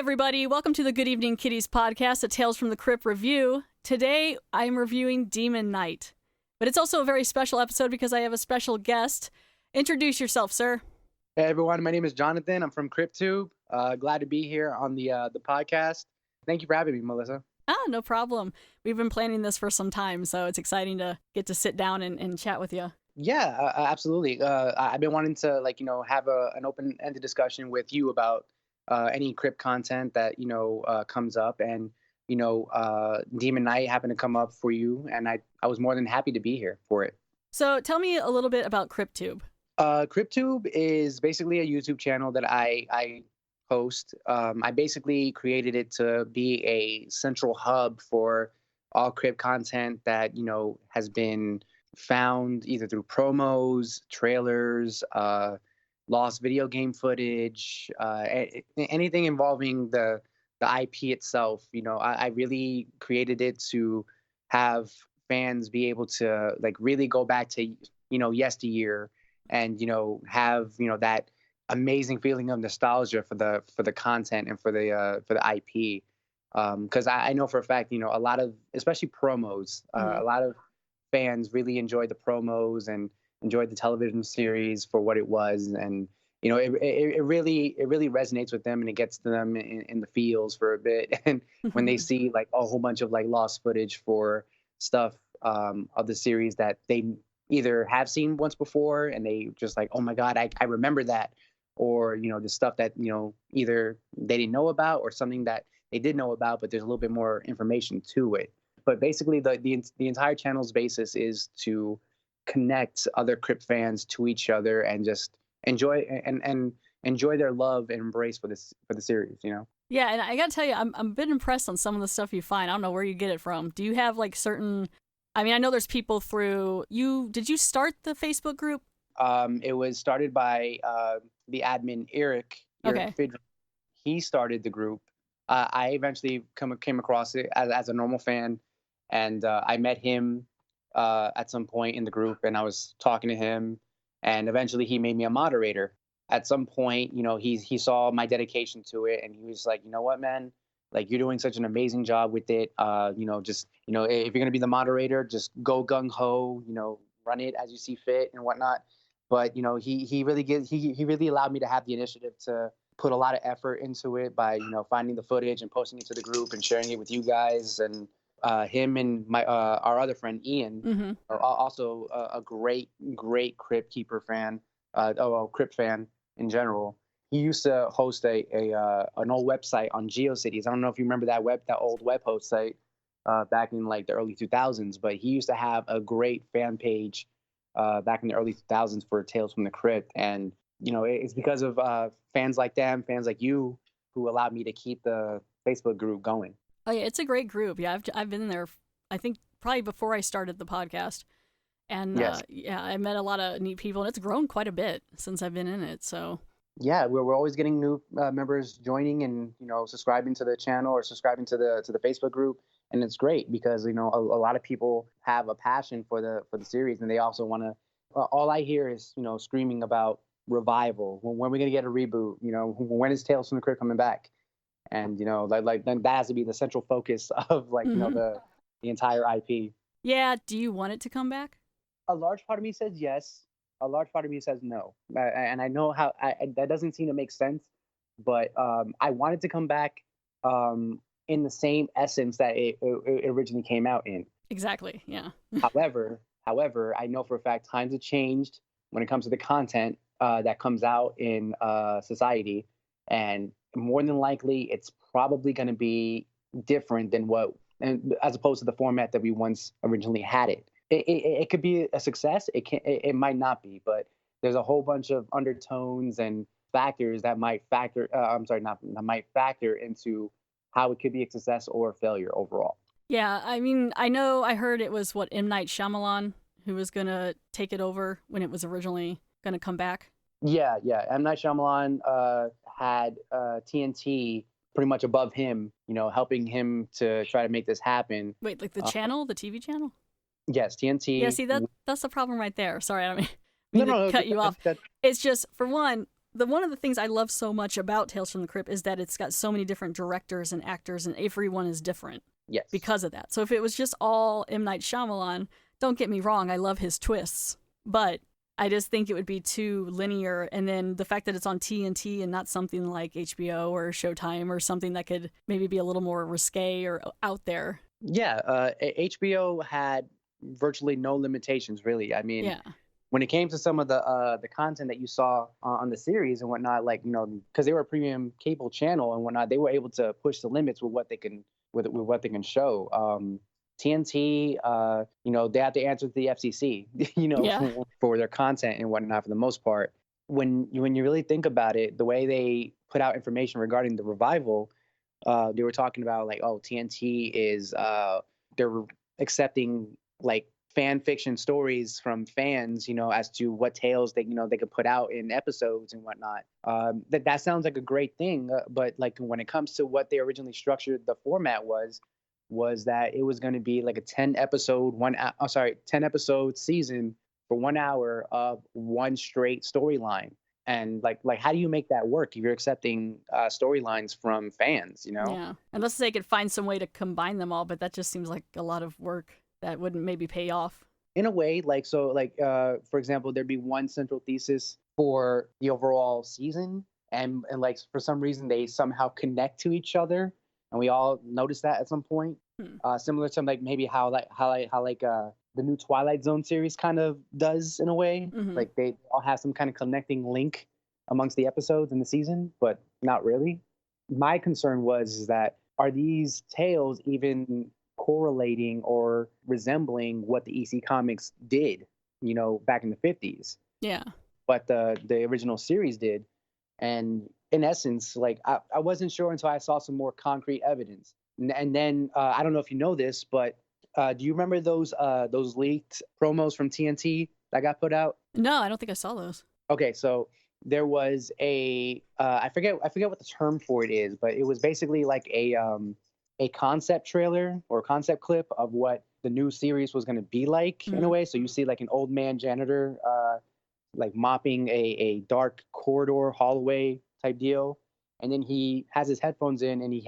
everybody. Welcome to the Good Evening Kitties podcast, a Tales from the Crypt review. Today, I'm reviewing Demon Knight. But it's also a very special episode because I have a special guest. Introduce yourself, sir. Hey, everyone. My name is Jonathan. I'm from CryptTube. Glad to be here on the podcast. Thank you for having me, Melissa. No problem. We've been planning this for some time, so it's exciting to get to sit down and chat with you. Yeah, absolutely. I've been wanting to, have an open-ended discussion with you about any Crypt content that, comes up. And, Demon Knight happened to come up for you, and I was more than happy to be here for it. So tell me a little bit about CryptTube. CryptTube is basically a YouTube channel that I host. I basically created it to be a central hub for all Crypt content that, has been found either through promos, trailers, lost video game footage, anything involving the IP itself. I really created it to have fans be able to really go back to, yesteryear and, have, that amazing feeling of nostalgia for the content and for the IP. Because I know for a fact, a lot of, especially promos, a lot of fans really enjoyed the promos and enjoyed the television series for what it was. And, it really resonates with them, and it gets to them in the feels for a bit. And when they see a whole bunch of lost footage for stuff of the series that they either have seen once before and they just oh my God, I remember that. Or, the stuff that, either they didn't know about or something that they did know about, but there's a little bit more information to it. But basically, the entire channel's basis is to connect other Crypt fans to each other and just enjoy and enjoy their love and embrace for the series, Yeah, and I gotta tell you, I'm a bit impressed on some of the stuff you find. I don't know where you get it from. Do you have certain? I mean, I know there's people through you. Did you start the Facebook group? It was started by the admin Eric Okay. Fidry. He started the group. I eventually came across it as a normal fan, and I met him at some point in the group, and I was talking to him, and eventually he made me a moderator. At some point, he saw my dedication to it, and he was like, you know what, man, you're doing such an amazing job with it. Just if you're gonna be the moderator, just go gung ho, run it as you see fit and whatnot. But he really allowed me to have the initiative to put a lot of effort into it by finding the footage and posting it to the group and sharing it with you guys. And him and our other friend Ian are also a great Crypt Keeper fan, Crypt fan in general. He used to host an old website on GeoCities. I don't know if you remember that old web host site back in the early 2000s, but he used to have a great fan page back in the early 2000s for Tales from the Crypt. And it's because of fans like them, fans like you, who allowed me to keep the Facebook group going. Oh yeah, it's a great group. Yeah, I've been there. I think probably before I started the podcast, and yes. I met a lot of neat people, and it's grown quite a bit since I've been in it. So yeah, we're always getting new members joining and subscribing to the channel or subscribing to the Facebook group, and it's great because a lot of people have a passion for the series, and they also want to. All I hear is screaming about revival. When are we gonna get a reboot? When is Tales from the Crypt coming back? And then that has to be the central focus of the entire IP. Yeah. Do you want it to come back? A large part of me says yes. A large part of me says no. And I know how that doesn't seem to make sense, but I want it to come back in the same essence that it originally came out in. Exactly. Yeah. However, I know for a fact times have changed when it comes to the content that comes out in society, and more than likely, it's probably going to be different than as opposed to the format that we once originally had it. It could be a success. It might not be, but there's a whole bunch of undertones and factors that might factor. That might factor into how it could be a success or a failure overall. Yeah, I mean, I heard it was M. Night Shyamalan who was gonna take it over when it was originally gonna come back. Yeah. M. Night Shyamalan had TNT pretty much above him, helping him to try to make this happen. Wait, the channel, the TV channel? Yes, TNT. Yeah, see, that's the problem right there. Sorry, I don't mean to cut you off. It's just, for one, one of the things I love so much about Tales from the Crypt is that it's got so many different directors and actors, and everyone is different. Yes. Because of that. So if it was just all M. Night Shyamalan, don't get me wrong, I love his twists, but I just think it would be too linear. And then the fact that it's on TNT and not something like HBO or Showtime or something that could maybe be a little more risque or out there. Yeah, HBO had virtually no limitations, really. I mean, Yeah. when it came to some of the content that you saw on the series and whatnot, like, you know, because they were a premium cable channel and whatnot, they were able to push the limits with what they can what they can show. TNT, you know, they have to answer to the FCC, you know, Yeah. for their content and whatnot for the most part. When you really think about it, the way they put out information regarding the revival, they were talking about like, oh, TNT is they're accepting like fan fiction stories from fans, you know, as to what tales they, you know, they could put out in episodes and whatnot. That sounds like a great thing, but like when it comes to what they originally structured, the format was that it was going to be like a 10 episode 10 episode season for 1 hour of one straight storyline. And like how do you make that work if you're accepting storylines from fans, you know? Yeah. Unless they could find some way to combine them all, but that just seems like a lot of work that wouldn't maybe pay off. In a way, like, so like for example, there'd be one central thesis for the overall season, and like for some reason they somehow connect to each other, and we all notice that at some point. Similar to like maybe how the new Twilight Zone series kind of does in a way. Mhm. Like they all have some kind of connecting link amongst the episodes in the season, but not really. My concern was that are these tales even correlating or resembling what the EC Comics did, you know, back in the 50s? Yeah. But the original series did. And in essence, like I wasn't sure until I saw some more concrete evidence. And then I don't know if you know this, but do you remember those leaked promos from TNT that got put out? No, I don't think I saw those. Okay, so there was a I forget what the term for it is, but it was basically like a concept trailer or a concept clip of what the new series was going to be like in a way. So you see like an old man janitor like mopping a dark corridor hallway type deal, and then he has his headphones in and he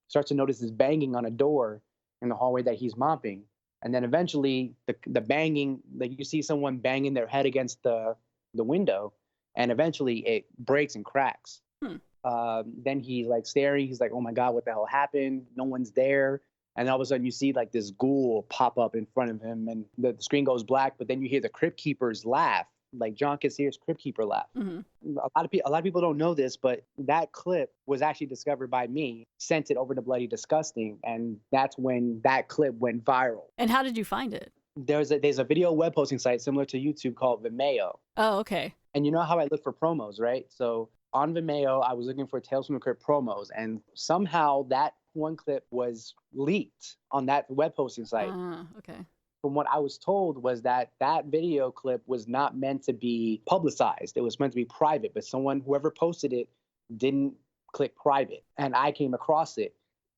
starts to notice this banging on a door in the hallway that he's mopping. And then eventually the banging, like you see someone banging their head against the window, and eventually it breaks and cracks. Then he's like staring, he's like, oh my God, what the hell happened? No one's there. And then all of a sudden you see like this ghoul pop up in front of him, and the screen goes black, but then you hear the Crypt Keepers laugh, like John Cassier's Crypt Keeper laugh. Mhm. A lot of people don't know this, but that clip was actually discovered by me, sent it over to Bloody Disgusting, and that's when that clip went viral. And how did you find it? There's a video web posting site similar to YouTube called Vimeo. Oh, okay. And you know how I look for promos, right? So on Vimeo, I was looking for Tales from the Crypt promos, and somehow that one clip was leaked on that web posting site. Okay. From what I was told was that video clip was not meant to be publicized. It was meant to be private, but whoever posted it didn't click private, and I came across it.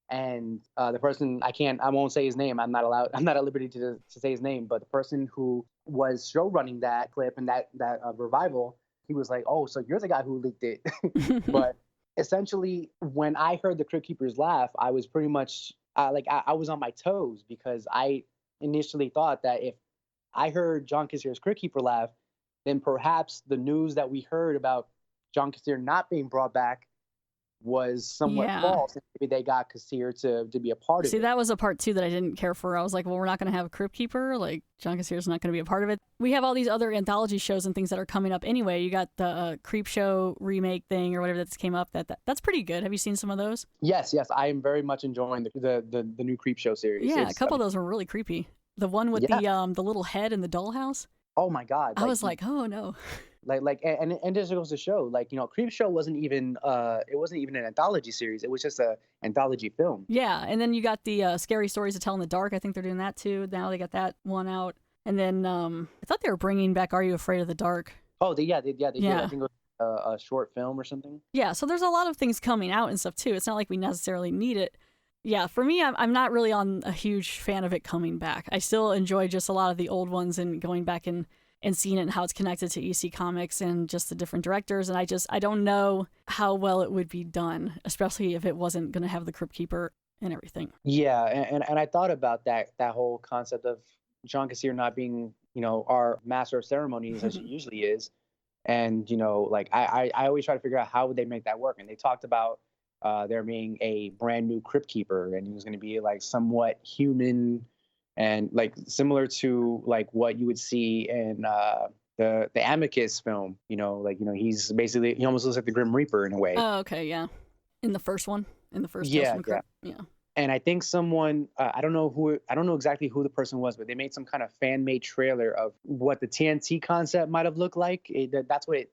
And the person, I won't say his name. I'm not at liberty to say his name, but the person who was show running that clip and that revival, he was like, oh, so you're the guy who leaked it. But essentially, when I heard the Crypt Keepers laugh, I was pretty much I was on my toes, because I initially thought that if I heard John Cassier's Crypt Keeper laugh, then perhaps the news that we heard about John Cassier not being brought back was somewhat false, and maybe they got Cassier to be a part of it. See, that was a part too that I didn't care for. I was like, well, we're not going to have a Crypt Keeper. Like, John Cassier's not going to be a part of it. We have all these other anthology shows and things that are coming up anyway. You got the Creep Show remake thing or whatever that's came up. That's pretty good. Have you seen some of those? Yes. I am very much enjoying the new Creep Show series. Yeah, a couple of those were really creepy. The one with the little head in the dollhouse. Oh my God! I was like, oh no. And just goes to show, like, you know, Creep Show wasn't even an anthology series. It was just a anthology film. Yeah, and then you got the Scary Stories to Tell in the Dark. I think they're doing that too. Now they got that one out. And then I thought they were bringing back Are You Afraid of the Dark? Oh, they did. I think it was a short film or something. Yeah, so there's a lot of things coming out and stuff too. It's not like we necessarily need it. Yeah, for me, I'm not really a huge fan of it coming back. I still enjoy just a lot of the old ones and going back and and seeing it and how it's connected to EC Comics and just the different directors. And I don't know how well it would be done, especially if it wasn't going to have the Crypt Keeper and everything. Yeah, and I thought about that whole concept of John Kassir not being, our master of ceremonies as he usually is. And, like I always try to figure out how would they make that work. And they talked about there being a brand new Crypt Keeper, and he was going to be like somewhat human and like similar to like what you would see in the Amicus film. He's basically, he almost looks like the Grim Reaper in a way. Oh, okay, yeah. In the first one, Tales Yeah, from the Crypt. Yeah. And I think someone, I don't know exactly who the person was, but they made some kind of fan-made trailer of what the TNT concept might have looked like. That's what it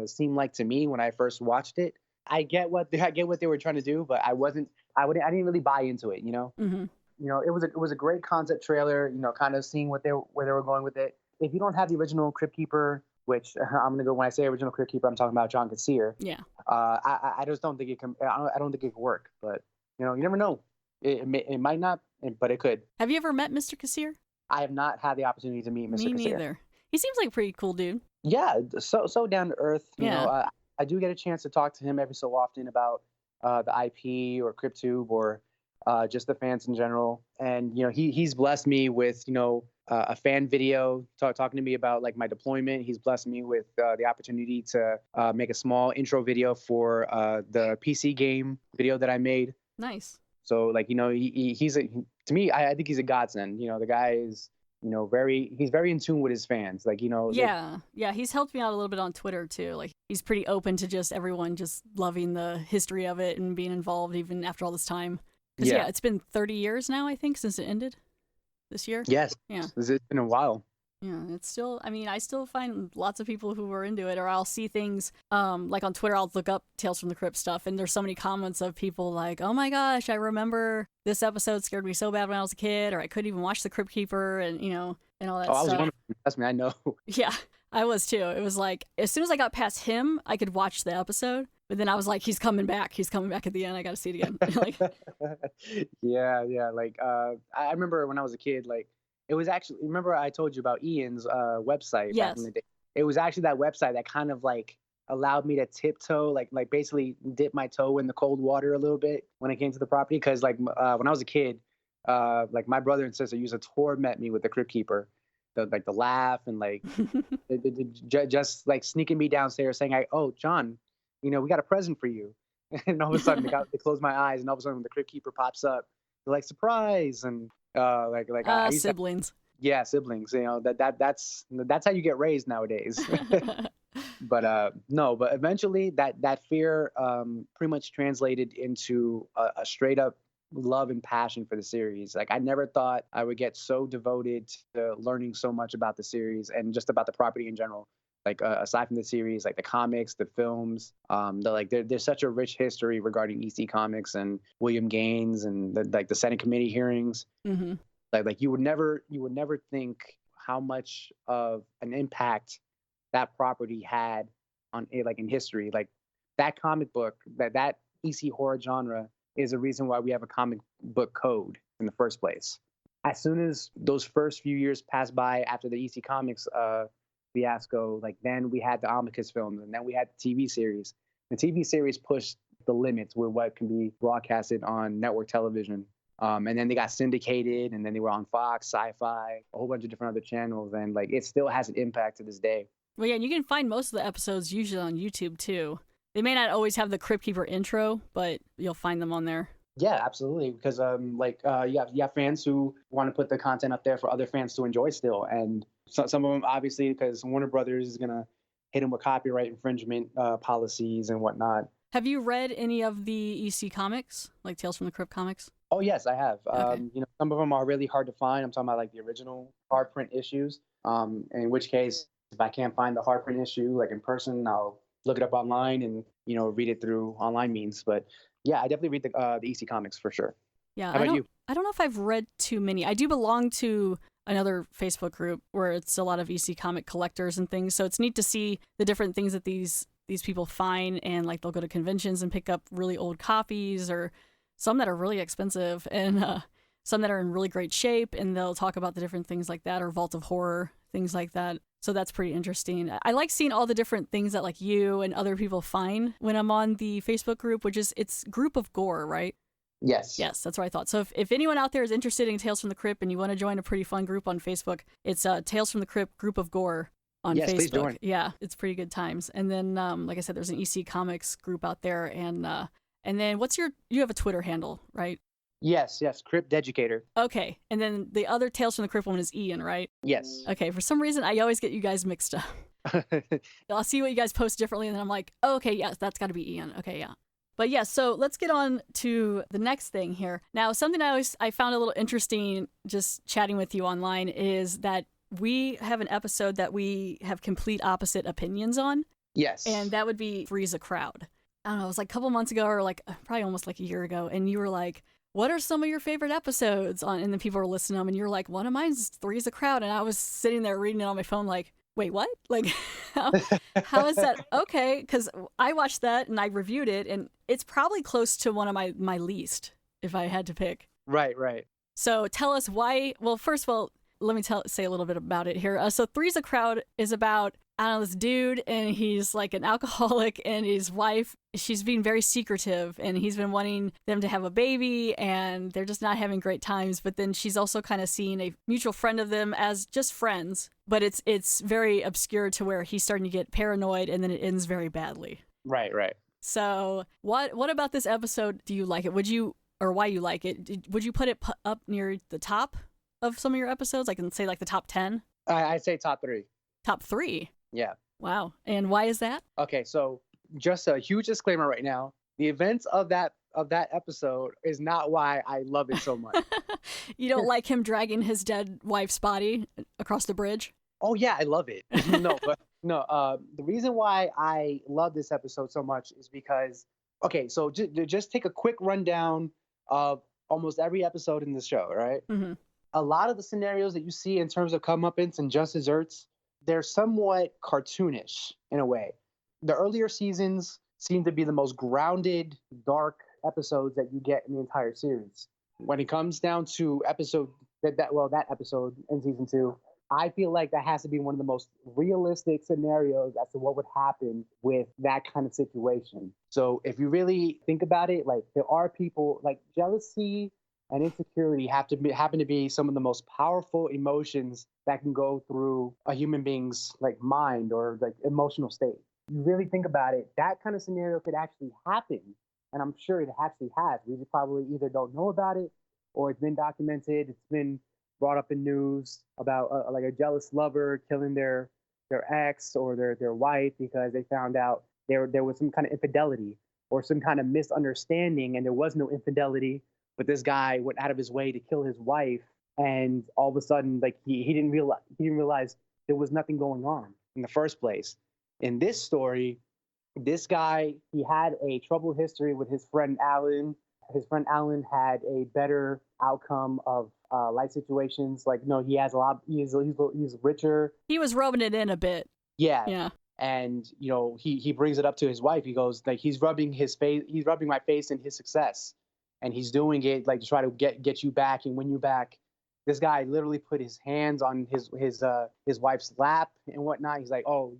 seemed like to me when I first watched it. I get what they were trying to do, but I didn't really buy into it. Mm-hmm. It was a great concept trailer. Kind of seeing where they were going with it. If you don't have the original Crypt Keeper, which I'm gonna go, when I say original Crypt Keeper, I'm talking about John Kassir. Yeah. I just don't think it can. I don't think it could work. But you never know. It might not, but it could. Have you ever met Mr. Kassir? I have not had the opportunity to meet Mr. Kassir. Me neither. He seems like a pretty cool dude. Yeah, so down to earth. Yeah. I do get a chance to talk to him every so often about the IP or CryptTube or just the fans in general. And he's blessed me with a fan video talking to me about like my deployment. He's blessed me with the opportunity to make a small intro video for the PC game video that I made. Nice. So like to me, I think he's a godsend. The guy is he's very in tune with his fans. Like Yeah, he's helped me out a little bit on Twitter too. Like he's pretty open to just everyone just loving the history of it and being involved even after all this time. Because yeah, it's been 30 years now, I think, since it ended this year. Yes. Yeah. It's been a while. Yeah, it's still, I still find lots of people who are into it, or I'll see things, like on Twitter, I'll look up Tales from the Crypt stuff, and there's so many comments of people like, oh my gosh, I remember this episode scared me so bad when I was a kid, or I couldn't even watch The Crypt Keeper, and, and all that stuff. I was one of them. Trust me, I know. Yeah, I was too. It was like, as soon as I got past him, I could watch the episode, but then I was like, he's coming back at the end, I gotta see it again. Like, yeah, like, I remember when I was a kid, like, it was actually, remember I told you about Ian's website back in the day? It was actually that website that kind of like allowed me to tiptoe, like basically dip my toe in the cold water a little bit when it came to the property. Because like when I was a kid, like my brother and sister used to torment me with the Crypt Keeper, the laugh and like just like sneaking me downstairs saying, "Oh John, we got a present for you," and all of a sudden they close my eyes, and all of a sudden when the Crypt Keeper pops up, they're like, "Surprise!" and I used siblings. Yeah, siblings. That's how you get raised nowadays. But but eventually that fear pretty much translated into a straight up love and passion for the series. Like I never thought I would get so devoted to learning so much about the series and just about the property in general. Like aside from the series, like the comics, the films, there's such a rich history regarding EC Comics and William Gaines and the Senate committee hearings. Mm-hmm. Like you would never think how much of an impact that property had on it, like in history. Like that comic book, that EC horror genre is the reason why we have a comic book code in the first place. As soon as those first few years passed by after the EC Comics fiasco, like then we had the Amicus films, and then we had the TV series. The TV series pushed the limits with what can be broadcasted on network television. And then they got syndicated, and then they were on Fox, Sci-Fi, a whole bunch of different other channels, and like it still has an impact to this day. Well, yeah, and you can find most of the episodes usually on YouTube too. They may not always have the Crypt Keeper intro, but you'll find them on there. Yeah, absolutely. Because you have fans who want to put the content up there for other fans to enjoy still, and some of them obviously because Warner Brothers is gonna hit them with copyright infringement policies and whatnot. Have you read any of the EC comics, like Tales from the Crypt comics? Oh yes, I have. Okay. Some of them are really hard to find. I'm talking about like the original hard print issues. In which case, if I can't find the hard print issue like in person, I'll look it up online and read it through online means. But yeah, I definitely read the EC comics for sure. Yeah. How about you? I don't know if I've read too many. I do belong to another Facebook group where it's a lot of EC comic collectors and things. So it's neat to see the different things that these people find, and like they'll go to conventions and pick up really old copies, or some that are really expensive, and some that are in really great shape, and they'll talk about the different things like that, or Vault of Horror, things like that. So that's pretty interesting. I like seeing all the different things that like you and other people find when I'm on the Facebook group, which is it's Group of Gore, right? Yes. Yes, that's what I thought. So if anyone out there is interested in Tales from the Crypt and you want to join a pretty fun group on Facebook, it's Tales from the Crypt Group of Gore on Yes, Facebook. please join. Yeah, it's pretty good times. And then, like I said, there's an EC Comics group out there. And then you have a Twitter handle, right? Yes, Crypt Educator. Okay. And then the other Tales from the Crypt one is Ian, right? Yes. Okay. For some reason, I always get you guys mixed up. I'll see what you guys post differently, and then I'm like, oh, okay, yes, that's got to be Ian. Okay, yeah. But yeah, so let's get on to the next thing here. Now, something I found a little interesting just chatting with you online is that we have an episode that we have complete opposite opinions on. Yes. And that would be Freeze a Crowd. I don't know, it was like a couple months ago or like probably almost like a year ago. And you were like, what are some of your favorite episodes on? And then people were listening to them and you were like, one of mine's Three's a Crowd. And I was sitting there reading it on my phone like, wait, what? Like, how is that? Okay, because I watched that and I reviewed it, and it's probably close to one of my least, if I had to pick. Right. So tell us why. Well, first of all, let me say a little bit about it here. So Three's a Crowd is about, I don't know, this dude, and he's like an alcoholic, and his wife, she's being very secretive, and he's been wanting them to have a baby, and they're just not having great times. But then she's also kind of seeing a mutual friend of them as just friends, but it's very obscure to where he's starting to get paranoid, and then it ends very badly. Right. So what about this episode do you like it? Or why you like it? Would you put it up near the top of some of your episodes? I can say like the top 10? I'd say top 3. Top 3? Yeah. Wow. And why is that? Okay, so just a huge disclaimer right now. The events of that episode is not why I love it so much. You don't like him dragging his dead wife's body across the bridge? Oh yeah, I love it. The reason why I love this episode so much is because, okay, so just take a quick rundown of almost every episode in the show, right? Mm-hmm. A lot of the scenarios that you see in terms of comeuppance and just desserts, they're somewhat cartoonish in a way. The earlier seasons seem to be the most grounded, dark episodes that you get in the entire series. When it comes down to that episode in season 2, I feel like that has to be one of the most realistic scenarios as to what would happen with that kind of situation. So if you really think about it, like there are people like jealousy and insecurity happen to be some of the most powerful emotions that can go through a human being's like mind or like emotional state. You really think about it, that kind of scenario could actually happen. And I'm sure it actually has. We just probably either don't know about it or it's been documented. It's been brought up in news about like a jealous lover killing their ex or their wife because they found out there was some kind of infidelity or some kind of misunderstanding and there was no infidelity, but this guy went out of his way to kill his wife, and all of a sudden like he didn't realize there was nothing going on in the first place. In this story, this guy, he had a troubled history with his friend Alan. His friend Alan had a better outcome of life situations. Like, no, he has a lot. He's richer. He was rubbing it in a bit. Yeah. And he brings it up to his wife. He goes like, he's rubbing my face in his success, and he's doing it like to try to get you back and win you back. This guy literally put his hands on his wife's lap and whatnot. He's like, oh,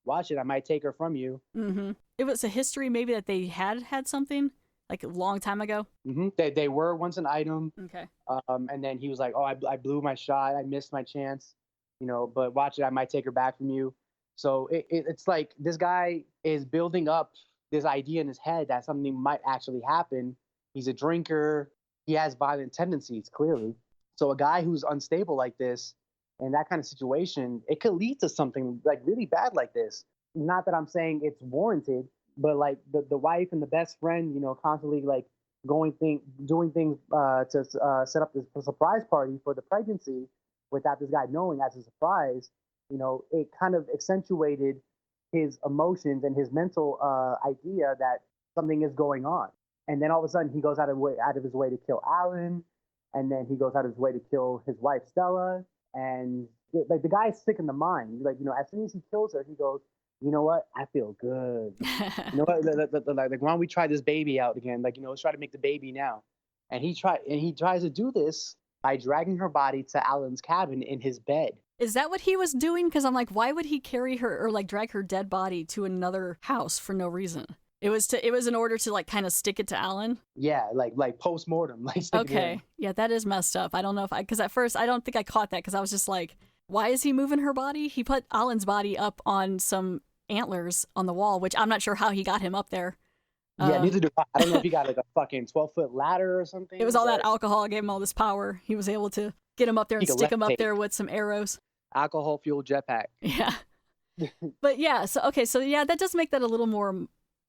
watch it. I might take her from you. Mm-hmm. It was a history maybe that they had something like a long time ago. Mm-hmm. They were once an item. Okay. And then he was like, oh, I blew my shot. I missed my chance. But watch it. I might take her back from you. So it's like this guy is building up this idea in his head that something might actually happen. He's a drinker. He has violent tendencies, clearly. So a guy who's unstable like this, in that kind of situation, it could lead to something like really bad like this. Not that I'm saying it's warranted, but like the wife and the best friend, constantly like doing things to set up this surprise party for the pregnancy without this guy knowing as a surprise. It kind of accentuated his emotions and his mental idea that something is going on. And then all of a sudden he goes out of his way to kill Alan, and then he goes out of his way to kill his wife Stella. And like the guy's sick in the mind. Like, as soon as he kills her, he goes, you know what? I feel good. You know what? Like, why don't we try this baby out again? Like, let's try to make the baby now. And he tries to do this by dragging her body to Alan's cabin in his bed. Is that what he was doing? Because I'm like, why would he carry her or like drag her dead body to another house for no reason? It was in order to like kind of stick it to Alan. Yeah, like post mortem, like stick it in. Okay, yeah, that is messed up. I don't know if because at first I don't think I caught that because I was just like, why is he moving her body? He put Alan's body up on some antlers on the wall, which I'm not sure how he got him up there. Yeah, neither do I. I don't know if he got like a fucking 12-foot ladder or something. It was all that alcohol gave him all this power. He was able to get him up there and stick him up there with some arrows. Alcohol fueled jetpack. Yeah. But yeah, so yeah, that does make that a little more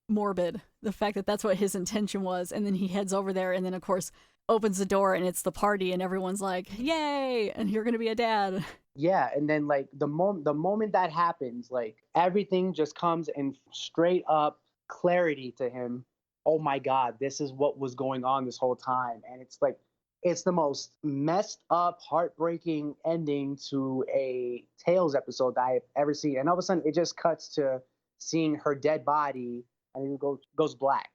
morbid. The fact that that's what his intention was, and then he heads over there, and then of course opens the door, and it's the party, and everyone's like, "Yay!" and you're gonna be a dad. Yeah, and then like the moment that happens, like everything just comes in straight up clarity to him. Oh my God, this is what was going on this whole time, and it's like it's the most messed up, heartbreaking ending to a Tales episode that I've ever seen. And all of a sudden, it just cuts to seeing her dead body, and it goes black.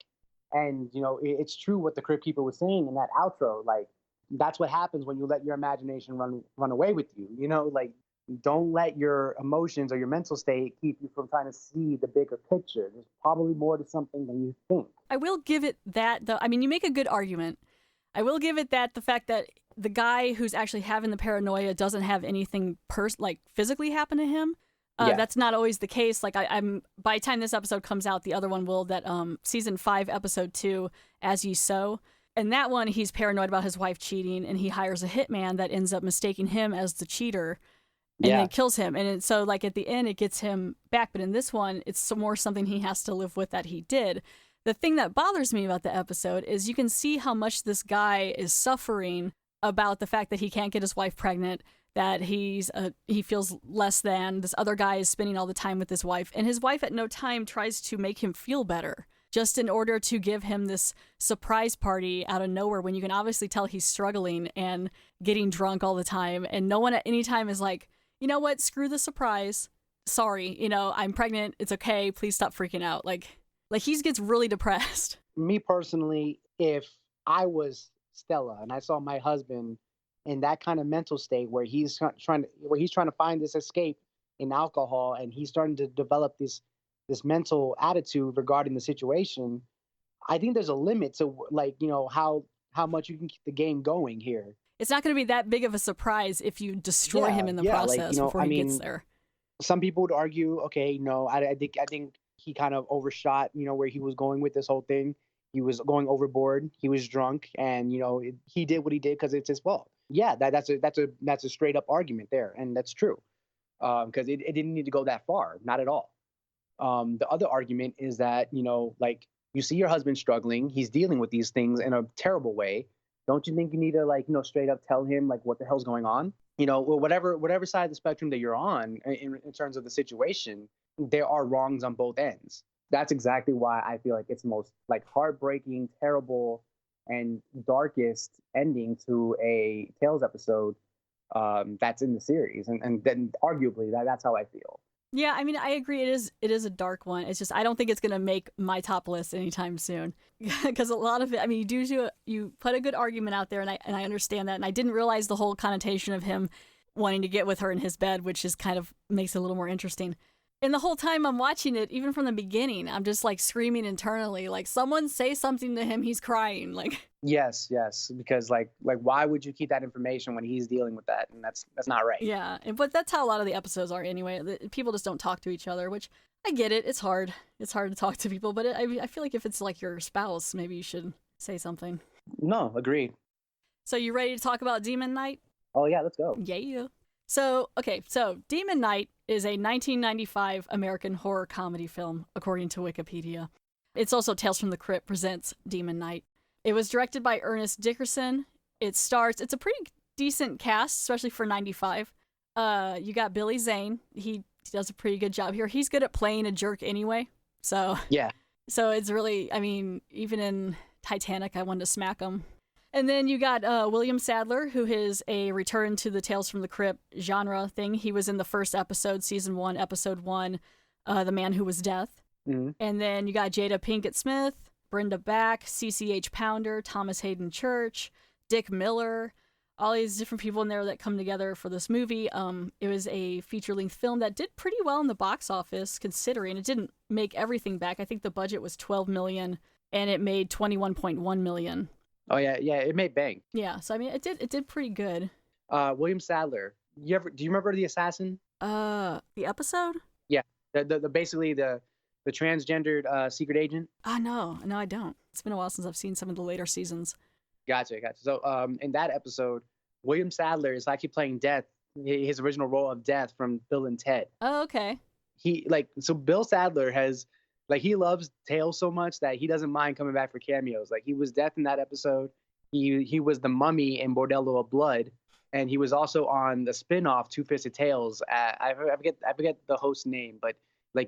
And you know, it's true what the Crypt Keeper was saying in that outro. Like that's what happens when you let your imagination run away with you. You know, like don't let your emotions or your mental state keep you from trying to see the bigger picture. There's probably more to something than you think. I will give it that, though. I mean, you make a good argument. I will give it that the fact that the guy who's actually having the paranoia doesn't have anything like physically happen to him. That's not always the case. Like I'm by the time this episode comes out, the other one will, that season 5 episode 2, As You Sow. And that one, he's paranoid about his wife cheating, and he hires a hitman that ends up mistaking him as the cheater and then kills him. And so like at the end, it gets him back. But in this one, it's more something he has to live with that he did. The thing that bothers me about the episode is you can see how much this guy is suffering about the fact that he can't get his wife pregnant, that he feels less than. This other guy is spending all the time with his wife, and his wife at no time tries to make him feel better, just in order to give him this surprise party out of nowhere when you can obviously tell he's struggling and getting drunk all the time. And no one at any time is like, you know what, screw the surprise. Sorry, I'm pregnant. It's okay. Please stop freaking out. Like he gets really depressed. Me personally, if I was Stella and I saw my husband in that kind of mental state where he's trying to find this escape in alcohol, and he's starting to develop this mental attitude regarding the situation, I think there's a limit to how much you can keep the game going here. It's not going to be that big of a surprise if you destroy him in the process before he gets there. Some people would argue, okay, no, I think he kind of overshot, where he was going with this whole thing. He was going overboard. He was drunk, and he did what he did because it's his fault. Yeah, that's a straight up argument there, and that's true, because it didn't need to go that far, not at all. The other argument is that like you see your husband struggling, he's dealing with these things in a terrible way. Don't you think you need to straight up tell him what the hell's going on? Whatever side of the spectrum that you're on in terms of the situation, there are wrongs on both ends. That's exactly why I feel like it's the most heartbreaking, terrible, and darkest ending to a Tales episode that's in the series, and then arguably that's how I feel. Yeah, I mean, I agree. It is a dark one. It's just I don't think it's gonna make my top list anytime soon, because a lot of it. I mean, you put a good argument out there, and I understand that, and I didn't realize the whole connotation of him wanting to get with her in his bed, which is kind of makes it a little more interesting. And the whole time I'm watching it, even from the beginning, I'm just screaming internally, someone say something to him. He's crying. Yes, because why would you keep that information when he's dealing with that? And that's not right. Yeah, but that's how a lot of the episodes are anyway. People just don't talk to each other, which I get it. It's hard. It's hard to talk to people, but I feel like if it's your spouse, maybe you should say something. No, agreed. So you ready to talk about Demon Knight? Oh yeah, let's go. Yeah. So Demon Knight is a 1995 American horror comedy film, according to Wikipedia. It's also Tales from the Crypt presents Demon Knight. It was directed by Ernest Dickerson. It's a pretty decent cast, especially for 95. You got Billy Zane. He does a pretty good job here. He's good at playing a jerk anyway. So yeah. So it's really, I mean, even in Titanic, I wanted to smack him. And then you got William Sadler, who is a return to the Tales from the Crypt genre thing. He was in the first episode, season 1, episode 1, The Man Who Was Death. Mm-hmm. And then you got Jada Pinkett Smith, Brenda Back, CCH Pounder, Thomas Hayden Church, Dick Miller, all these different people in there that come together for this movie. It was a feature-length film that did pretty well in the box office, considering it didn't make everything back. I think the budget was $12 million, and it made $21.1 million. Oh yeah, it made bank. Yeah, so I mean, it did pretty good. William Sadler. Do you remember The Assassin? The episode? Yeah, the basically the transgendered secret agent. No, I don't. It's been a while since I've seen some of the later seasons. Gotcha. So, in that episode, William Sadler is actually playing Death, his original role of Death from Bill and Ted. Oh, okay. Bill Sadler has, he loves Tales so much that he doesn't mind coming back for cameos. Like, he was Death in that episode. He was the mummy in Bordello of Blood, and he was also on the spin-off Two-Fisted Tales. I forget the host's name, but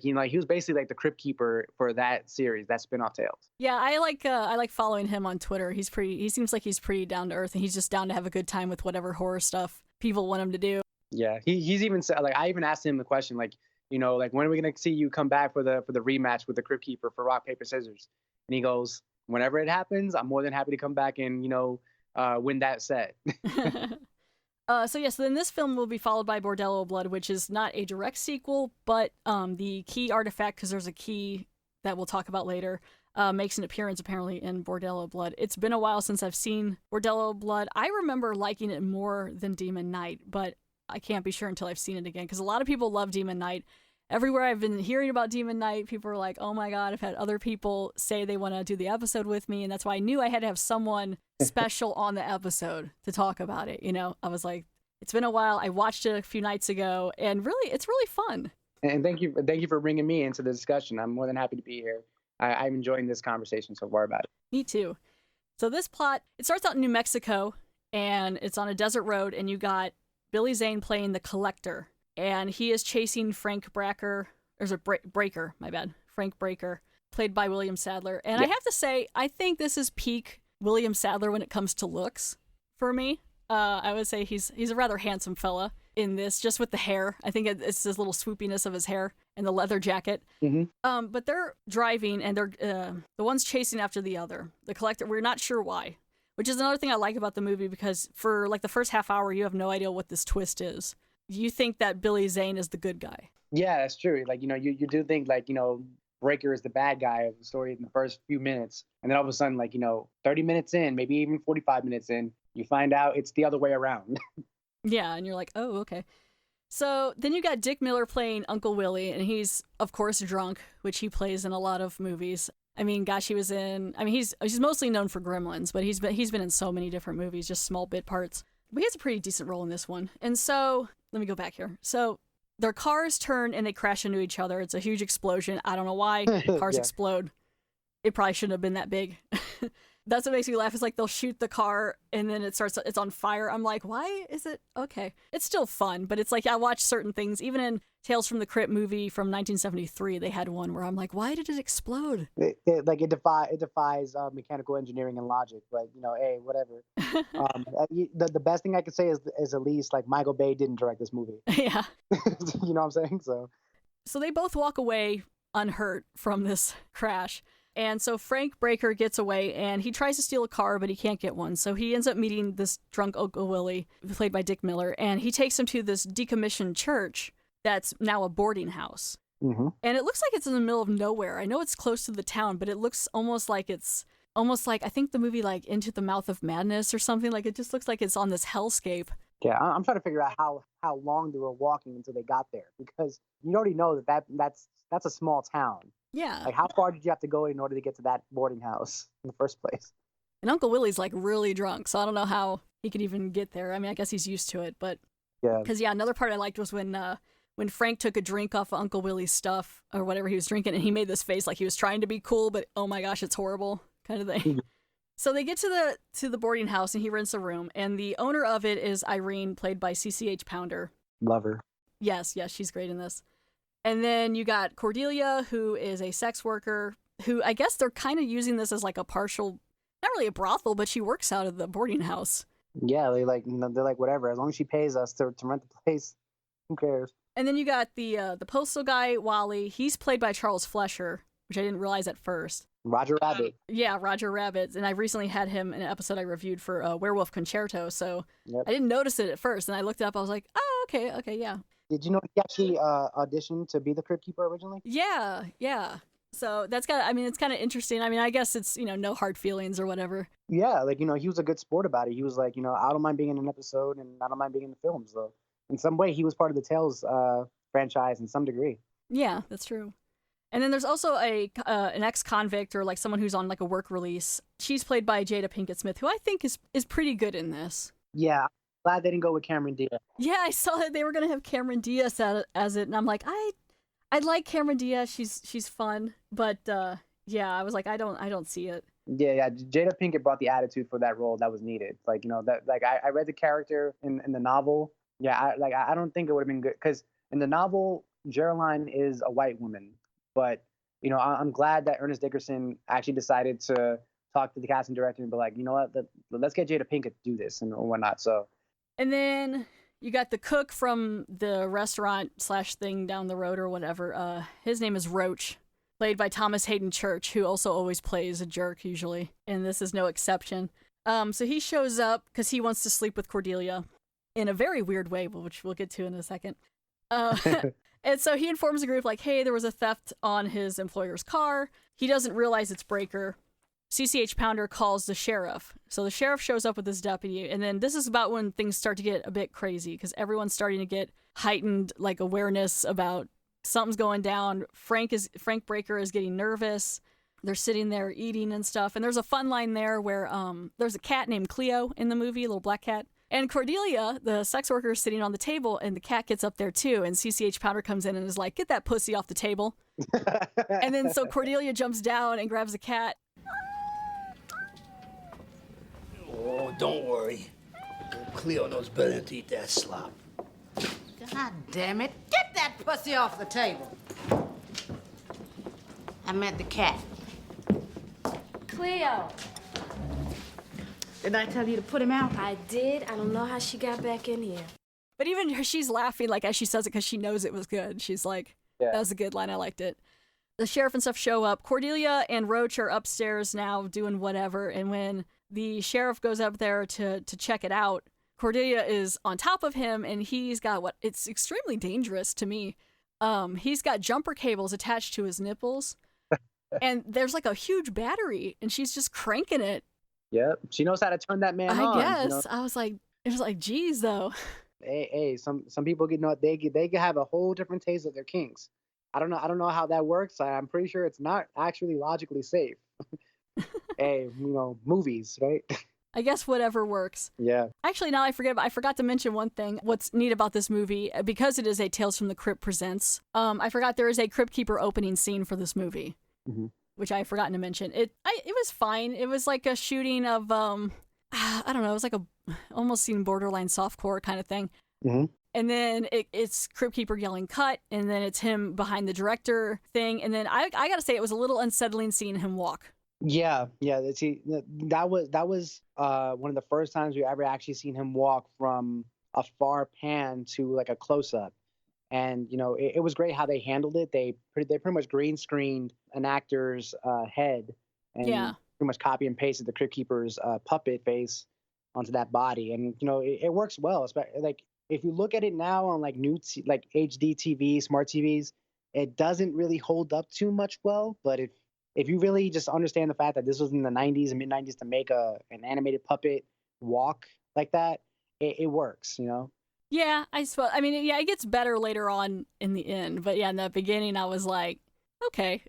he was basically like the Crypt Keeper for that series, that spin-off Tales. Yeah, I like following him on Twitter. He seems like he's pretty down to earth, and he's just down to have a good time with whatever horror stuff people want him to do. Yeah, he's even said, I even asked him the question, when are we gonna see you come back for the rematch with the Crypt Keeper for Rock Paper Scissors? And he goes, whenever it happens, I'm more than happy to come back and win that set. So then this film will be followed by Bordello of Blood, which is not a direct sequel, but the key artifact, because there's a key that we'll talk about later, makes an appearance apparently in Bordello of Blood. It's been a while since I've seen Bordello of Blood. I remember liking it more than Demon Knight, but I can't be sure until I've seen it again, because a lot of people love Demon Knight. Everywhere I've been hearing about Demon Knight, people are like, oh my god, I've had other people say they want to do the episode with me, and that's why I knew I had to have someone special on the episode to talk about it. I was like, it's been a while. I watched it a few nights ago, and really, it's really fun. And thank you for bringing me into the discussion. I'm more than happy to be here. I'm enjoying this conversation so far about it. Me too. So this plot, it starts out in New Mexico, and it's on a desert road, and you got Billy Zane playing the Collector, and he is chasing Frank Breaker, Breaker, my bad, Frank Breaker, played by William Sadler. And yeah. I have to say, I think this is peak William Sadler when it comes to looks for me. I would say he's a rather handsome fella in this, just with the hair. I think it's this little swoopiness of his hair and the leather jacket. Mm-hmm. But they're driving, and they're the one's chasing after the other. The Collector, we're not sure why, which is another thing I like about the movie, because for the first half hour, you have no idea what this twist is. You think that Billy Zane is the good guy. Yeah, that's true. You do think Breaker is the bad guy of the story in the first few minutes, and then all of a sudden 30 minutes in, maybe even 45 minutes in, you find out it's the other way around. Yeah, and you're like, oh, okay. So then you got Dick Miller playing Uncle Willie, and he's of course drunk, which he plays in a lot of movies. I mean, gosh, he's mostly known for Gremlins, but he's been in so many different movies, just small bit parts. But he has a pretty decent role in this one. And so, let me go back here. So, their cars turn and they crash into each other. It's a huge explosion. I don't know why. Cars explode. It probably shouldn't have been that big. That's what makes me laugh. Is they'll shoot the car and then it's on fire. I'm like, why is it? Okay. It's still fun, but it's I watch certain things. Even in Tales from the Crypt movie from 1973, they had one where I'm like, why did it explode? It defies mechanical engineering and logic, but hey, whatever. The best thing I could say is at least Michael Bay didn't direct this movie. Yeah. You know what I'm saying? So they both walk away unhurt from this crash. And so Frank Breaker gets away, and he tries to steal a car, but he can't get one. So he ends up meeting this drunk Uncle Willie, played by Dick Miller, and he takes him to this decommissioned church that's now a boarding house. Mm-hmm. And it looks like it's in the middle of nowhere. I know it's close to the town, but it looks almost like I think the movie Into the Mouth of Madness or something. It just looks like it's on this hellscape. Yeah, I'm trying to figure out how long they were walking until they got there, because you already know that's a small town. Yeah. How far did you have to go in order to get to that boarding house in the first place? And Uncle Willie's really drunk, so I don't know how he could even get there. I mean, I guess he's used to it, but yeah. Because another part I liked was when Frank took a drink off of Uncle Willie's stuff or whatever he was drinking, and he made this face like he was trying to be cool, but oh my gosh, it's horrible kind of thing. So they get to the boarding house, and he rents a room, and the owner of it is Irene, played by CCH Pounder. Love her. Yes, she's great in this. And then you got Cordelia, who is a sex worker, who I guess they're kind of using this as a partial, not really a brothel, but she works out of the boarding house. Yeah, they're like whatever, as long as she pays us to rent the place, who cares? And then you got the postal guy, Wally. He's played by Charles Flesher, which I didn't realize at first. Roger Rabbit. Yeah, Roger Rabbit. And I recently had him in an episode I reviewed for Werewolf Concerto, so Yep. I didn't notice it at first. And I looked it up, I was like, oh, okay, yeah. Did you know he actually auditioned to be the Crypt Keeper originally? Yeah. So it's kind of interesting. I mean, I guess it's, no hard feelings or whatever. Yeah, like, he was a good sport about it. He was like, I don't mind being in an episode and I don't mind being in the films, though. In some way, he was part of the Tales franchise in some degree. Yeah, that's true. And then there's also an ex-convict or like someone who's on like a work release. She's played by Jada Pinkett Smith, who I think is pretty good in this. Yeah, I'm glad they didn't go with Cameron Diaz. Yeah, I saw that they were gonna have Cameron Diaz as it, and I'm like, I like Cameron Diaz. She's fun, but yeah, I was like, I don't see it. Yeah. Jada Pinkett brought the attitude for that role that was needed. Like, I read the character in the novel. Yeah, I don't think it would have been good because in the novel, Geraldine is a white woman. But, I'm glad that Ernest Dickerson actually decided to talk to the casting director and be like, you know what, let's get Jada Pinkett to do this and whatnot. So, and then you got the cook from the restaurant / thing down the road or whatever. His name is Roach, played by Thomas Hayden Church, who also always plays a jerk usually, and this is no exception. So he shows up because he wants to sleep with Cordelia in a very weird way, which we'll get to in a second. And so he informs the group like, hey, there was a theft on his employer's car. He doesn't realize it's Breaker. CCH Pounder calls the sheriff. So the sheriff shows up with his deputy. And then this is about when things start to get a bit crazy because everyone's starting to get heightened like awareness about something's going down. Frank Breaker is getting nervous. They're sitting there eating and stuff. And there's a fun line there where there's a cat named Cleo in the movie, a little black cat. And Cordelia, the sex worker, is sitting on the table, and the cat gets up there too. And CCH Pounder comes in and is like, "Get that pussy off the table." And then so Cordelia jumps down and grabs the cat. Oh, don't worry. Cleo knows better than to eat that slop. God damn it! Get that pussy off the table. I meant the cat. Cleo. Did I tell you to put him out? I did. I don't know how she got back in here. But even she's laughing like as she says it because she knows it was good. She's like, Yeah. That was a good line. I liked it. The sheriff and stuff show up. Cordelia and Roach are upstairs now doing whatever. And when the sheriff goes up there to check it out, Cordelia is on top of him and he's got it's extremely dangerous to me. He's got jumper cables attached to his nipples and there's like a huge battery and she's just cranking it. Yep, she knows how to turn that man on. I guess. I was like, it was like, geez, though. Hey, some people they have a whole different taste of their kinks. I don't know how that works. I'm pretty sure it's not actually logically safe. Hey, movies, right? I guess whatever works. Yeah. Actually, now I forgot to mention one thing. What's neat about this movie, because it is a Tales from the Crypt Presents, I forgot there is a Crypt Keeper opening scene for this movie. Mm-hmm. Which I had forgotten to mention. It was fine. It was like a shooting of I don't know. It was like a almost seemed borderline softcore kind of thing. Mm-hmm. And then it's Crypt Keeper yelling "cut," and then it's him behind the director thing. And then I gotta say it was a little unsettling seeing him walk. Yeah. See, that was one of the first times we ever actually seen him walk from a far pan to like a close up. And it was great how they handled it. They pretty much green screened an actor's head and pretty much copy and pasted the Crypt Keeper's puppet face onto that body. And it works well. Especially like if you look at it now on like new like HD TV, smart TVs, it doesn't really hold up too much well. But if you really just understand the fact that this was in the 90s and mid 90s to make an animated puppet walk like that, it works. Yeah, I suppose. I mean, yeah, it gets better later on in the end. But yeah, in the beginning, I was like, okay.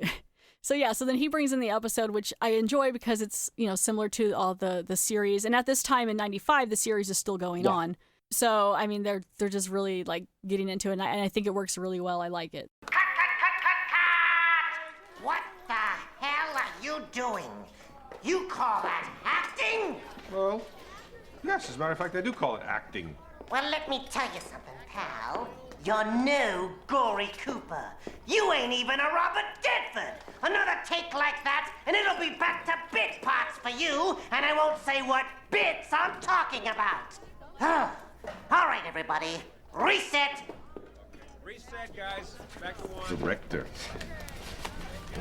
So then he brings in the episode, which I enjoy because it's, similar to all the series. And at this time in 95, the series is still going on. So, I mean, they're just really like getting into it. And I think it works really well. I like it. Cut! What the hell are you doing? You call that acting? Well, yes, as a matter of fact, I do call it acting. Well, let me tell you something, pal. You're no Gory Cooper. You ain't even a Robert Redford. Another take like that, and it'll be back to bit parts for you, and I won't say what bits I'm talking about. All right, everybody. Reset. Reset, guys. Back to one. Director.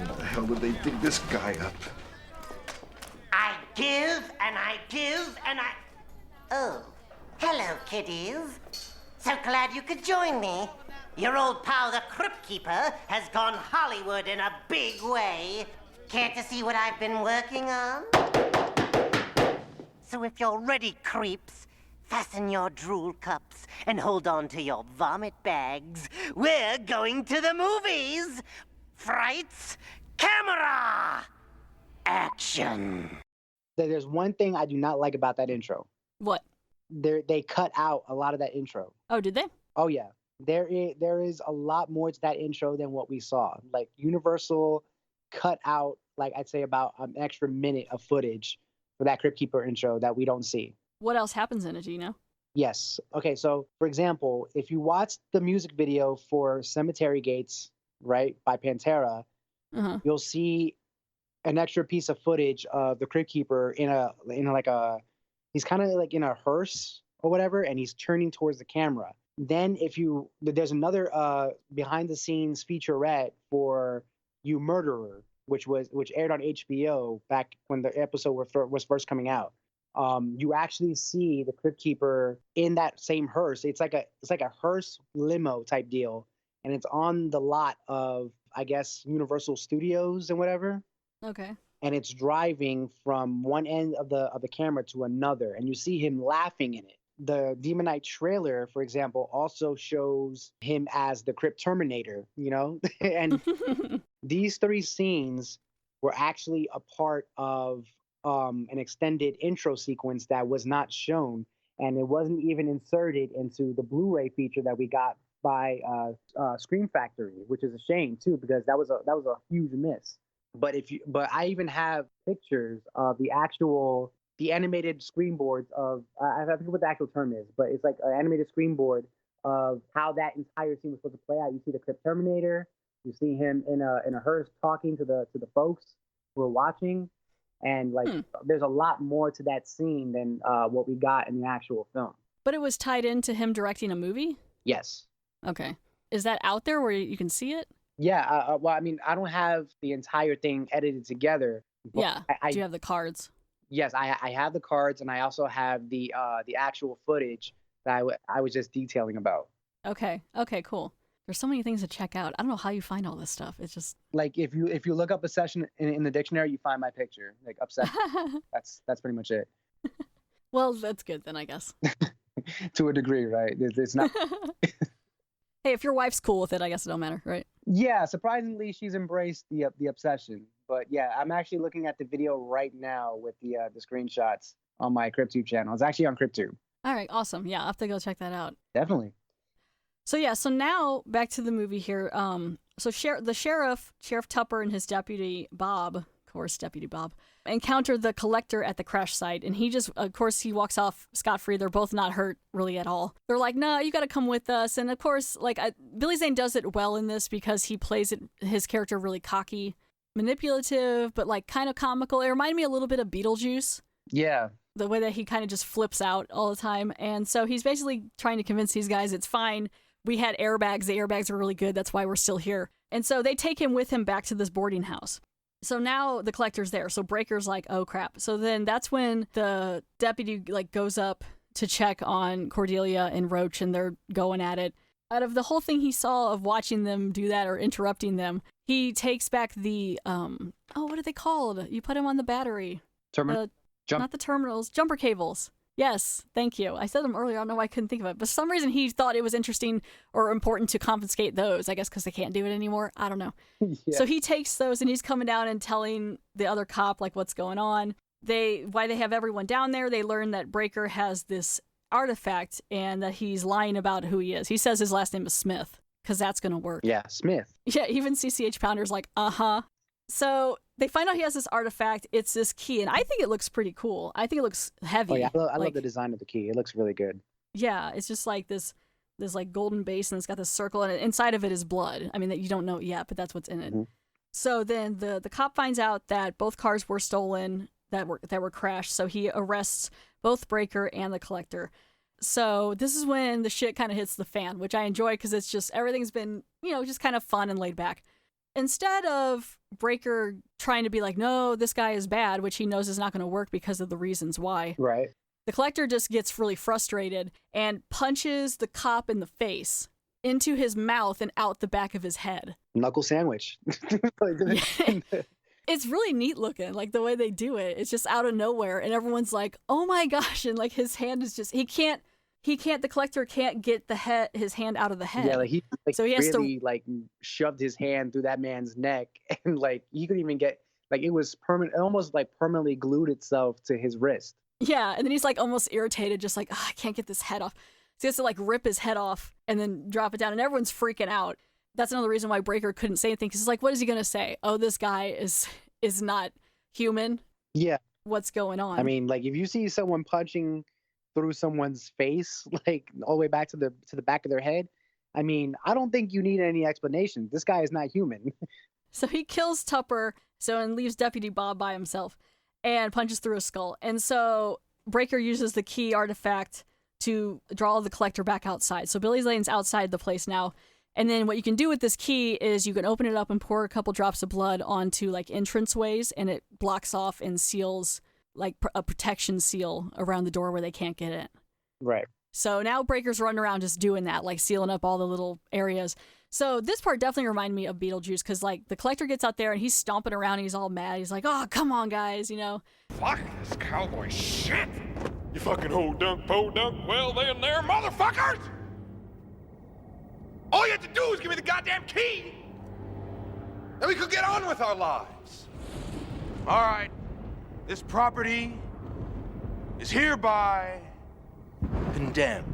How the hell would they dig this guy up? I give and I give and I... Oh, hello, kiddies. So glad you could join me. Your old pal, the Crypt Keeper, has gone Hollywood in a big way. Care to see what I've been working on? So if you're ready, creeps, fasten your drool cups and hold on to your vomit bags. We're going to the movies. Frights, camera, action. There's one thing I do not like about that intro. What? They cut out a lot of that intro. Oh, did they? Oh yeah, there is a lot more to that intro than what we saw. Like Universal cut out, like I'd say about an extra minute of footage for that Crypt Keeper intro that we don't see. What else happens in it? Do you know? Yes. Okay. So for example, if you watch the music video for Cemetery Gates, right, by Pantera, you'll see an extra piece of footage of the Crypt Keeper he's kind of like in a hearse or whatever, and he's turning towards the camera. Then there's another behind the scenes featurette for You Murderer, which aired on HBO back when the episode was first coming out. You actually see the Crypt Keeper in that same hearse. It's like a hearse limo type deal, and it's on the lot of, I guess, Universal Studios and whatever. Okay. And it's driving from one end of the camera to another, and you see him laughing in it. The Demon Knight trailer, for example, also shows him as the Crypt Terminator, you know? And these three scenes were actually a part of an extended intro sequence that was not shown, and it wasn't even inserted into the Blu-ray feature that we got by Scream Factory, which is a shame too, because that was a huge miss. But I even have pictures of the animated screen boards of I forget what the actual term is, but it's like an animated screen board of how that entire scene was supposed to play out. You see the Crypt Terminator, you see him in a hearse talking to the folks who are watching, and there's a lot more to that scene than what we got in the actual film. But it was tied into him directing a movie? Yes. Okay. Is that out there where you can see it? Yeah. Well, I mean, I don't have the entire thing edited together. But Yeah. Do you have the cards? Yes, I have the cards, and I also have the actual footage that I was just detailing about. Okay. Okay, cool. There's so many things to check out. I don't know how you find all this stuff. It's just like if you look up Obsession in the dictionary, you find my picture. Like Obsession. that's pretty much it. Well, that's good then, I guess. To a degree, right? It's not. Hey, if your wife's cool with it, I guess it don't matter, right? Yeah, surprisingly, she's embraced the obsession. But yeah, I'm actually looking at the video right now with the screenshots on my CryptTube channel. It's actually on CryptTube. All right, awesome. Yeah, I'll have to go check that out. Definitely. So yeah, so now back to the movie here. So Sheriff Tupper and his deputy Bob, of course, Deputy Bob, encounter the collector at the crash site, and he just, of course, he walks off scot-free. They're both not hurt really at all. They're like, no, you got to come with us. And of course, Billy Zane does it well in this because he plays his character really cocky, manipulative, but like kind of comical. It reminded me a little bit of Beetlejuice. Yeah. The way that he kind of just flips out all the time. And so he's basically trying to convince these guys it's fine. We had airbags. The airbags are really good. That's why we're still here. And so they take him with him back to this boarding house. So now the collector's there. So Breaker's like, oh crap. So then that's when the deputy goes up to check on Cordelia and Roach, and they're going at it. Out of the whole thing he saw of watching them do that or interrupting them, he takes back the what are they called? You put him on the battery. Not the terminals, jumper cables. Yes, thank you. I said them earlier. I don't know why I couldn't think of it. But for some reason, he thought it was interesting or important to confiscate those. I guess because they can't do it anymore. I don't know. Yeah. So he takes those, and he's coming down and telling the other cop what's going on. Why they have everyone down there. They learn that Breaker has this artifact and that he's lying about who he is. He says his last name is Smith because that's going to work. Yeah, Smith. Yeah, even CCH Pounder's like, uh-huh. So they find out he has this artifact. It's this key, and I think it looks pretty cool. I think it looks heavy. Oh yeah, I love the design of the key. It looks really good. Yeah, it's just like this golden base, and it's got this circle, and inside of it is blood. I mean, that you don't know yet, but that's what's in it. Mm-hmm. So then the cop finds out that both cars were stolen, that were crashed. So he arrests both Breaker and the collector. So this is when the shit kind of hits the fan, which I enjoy because it's just everything's been just kind of fun and laid back. instead of Breaker trying to be like, no, this guy is bad, which he knows is not going to work because of the reasons why, Right. the Collector just gets really frustrated and punches the cop in the face, into his mouth and out the back of his head. Knuckle sandwich. It's really neat looking, like the way they do it. It's just out of nowhere, and everyone's like, "Oh my gosh!" And like his hand is just—he can't. The Collector can't get his hand out of the head. Yeah, like he So he has really like shoved his hand through that man's neck, and like he couldn't even get like it was permanent, almost like permanently glued itself to his wrist. Yeah, and then he's like almost irritated, just like, I can't get this head off. So he has to like rip his head off and then drop it down, and everyone's freaking out. That's another reason why Breaker couldn't say anything, because he's like, what is he gonna say? Oh, this guy is not human. Yeah. What's going on? I mean, like if you see someone punching through someone's face, like all the way back to the back of their head, I mean, I don't think you need any explanation. This guy is not human. So he kills Tupper, and leaves Deputy Bob by himself, and punches through his skull. And so Breaker uses the key artifact to draw the Collector back outside. So Billy Zane's outside the place now. And then what you can do with this key is you can open it up and pour a couple drops of blood onto like entranceways, and it blocks off and seals like a protection seal around the door where they can't get in. Right. So now Breaker's running around just doing that, like sealing up all the little areas. So this part definitely reminded me of Beetlejuice, because like the Collector gets out there and he's stomping around and he's all mad. He's like, oh, come on, guys, you know. Fuck this cowboy shit! You fucking ho dunk, po dunk, well then there, motherfuckers! All you have to do is give me the goddamn key! And we could get on with our lives. All right, this property is hereby condemned.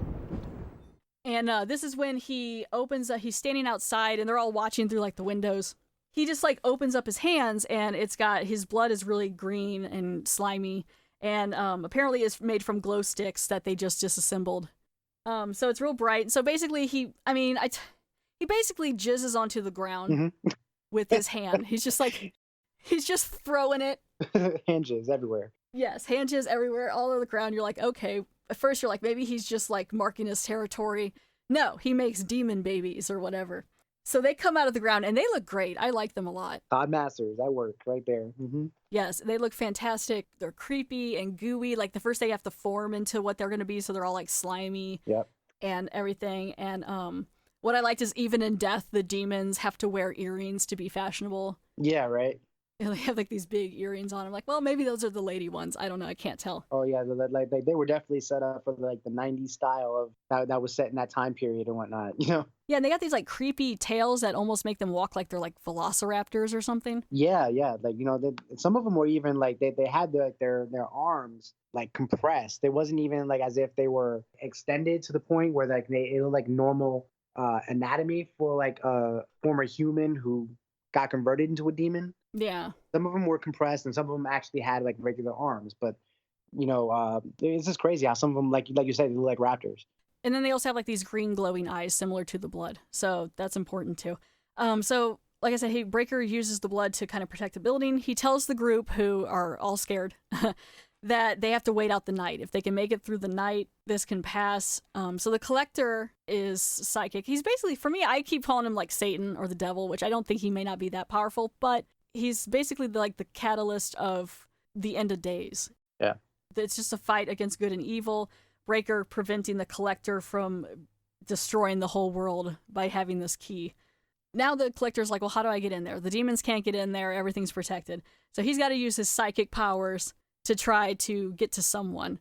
And this is when he opens he's standing outside and they're all watching through like the windows. He just like opens up his hands and it's got, his blood is really green and slimy, and apparently it's made from glow sticks that they just disassembled. So it's real bright. So basically he basically jizzes onto the ground with his hand. He's just throwing it. Hand jizz everywhere. Yes, hand jizz everywhere, all over the ground. You're like, okay. At first you're like, maybe he's just like marking his territory. No, he makes demon babies or whatever. So they come out of the ground and they look great. I like them a lot. Todd Masters, that worked right there. Mm-hmm. Yes, they look fantastic. They're creepy and gooey. Like the first they have to form into what they're going to be, so they're all like slimy. Yep. And everything. And what I liked is even in death, the demons have to wear earrings to be fashionable. Yeah, right. And they have like these big earrings on. I'm like, well, maybe those are the lady ones. I don't know. I can't tell. Oh yeah, they were definitely set up for like the '90s style of that was set in that time period and whatnot. You know. Yeah, and they got these like creepy tails that almost make them walk like they're like velociraptors or something. Yeah, like you know, some of them were even like they had their arms like compressed. It wasn't even like as if they were extended to the point where like it looked like normal anatomy for like a former human who got converted into a demon. Yeah. Some of them were compressed and some of them actually had like regular arms, but you know, it's just crazy how some of them, like you said, they look like raptors. And then they also have like these green glowing eyes similar to the blood. So that's important too. So like I said, Breaker uses the blood to kind of protect the building. He tells the group, who are all scared, that they have to wait out the night. If they can make it through the night, this can pass. So the Collector is psychic. He's basically, for me, I keep calling him like Satan or the devil, which I don't think he may not be that powerful, but he's basically like the catalyst of the end of days. Yeah. It's just a fight against good and evil. Breaker preventing the Collector from destroying the whole world by having this key. Now the Collector's like, well, how do I get in there? The demons can't get in there. Everything's protected. So he's got to use his psychic powers to try to get to someone.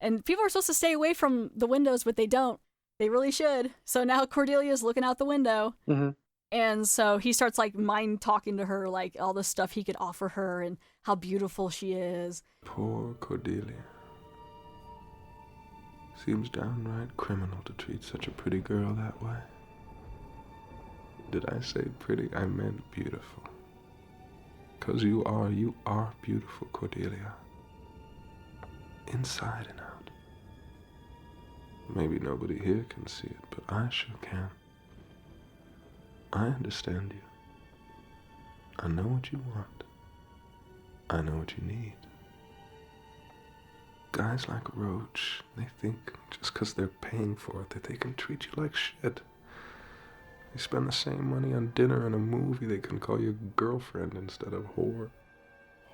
And people are supposed to stay away from the windows, but they don't. They really should. So now Cordelia's looking out the window. Mm-hmm. And so he starts like mind talking to her, like all the stuff he could offer her and how beautiful she is. Poor Cordelia. Seems downright criminal to treat such a pretty girl that way. Did I say pretty? I meant beautiful. 'Cause you are beautiful, Cordelia. Inside and out. Maybe nobody here can see it, but I sure can. I understand you. I know what you want. I know what you need. Guys like Roach, they think just 'cause they're paying for it that they can treat you like shit. You spend the same money on dinner and a movie, they can call you girlfriend instead of whore.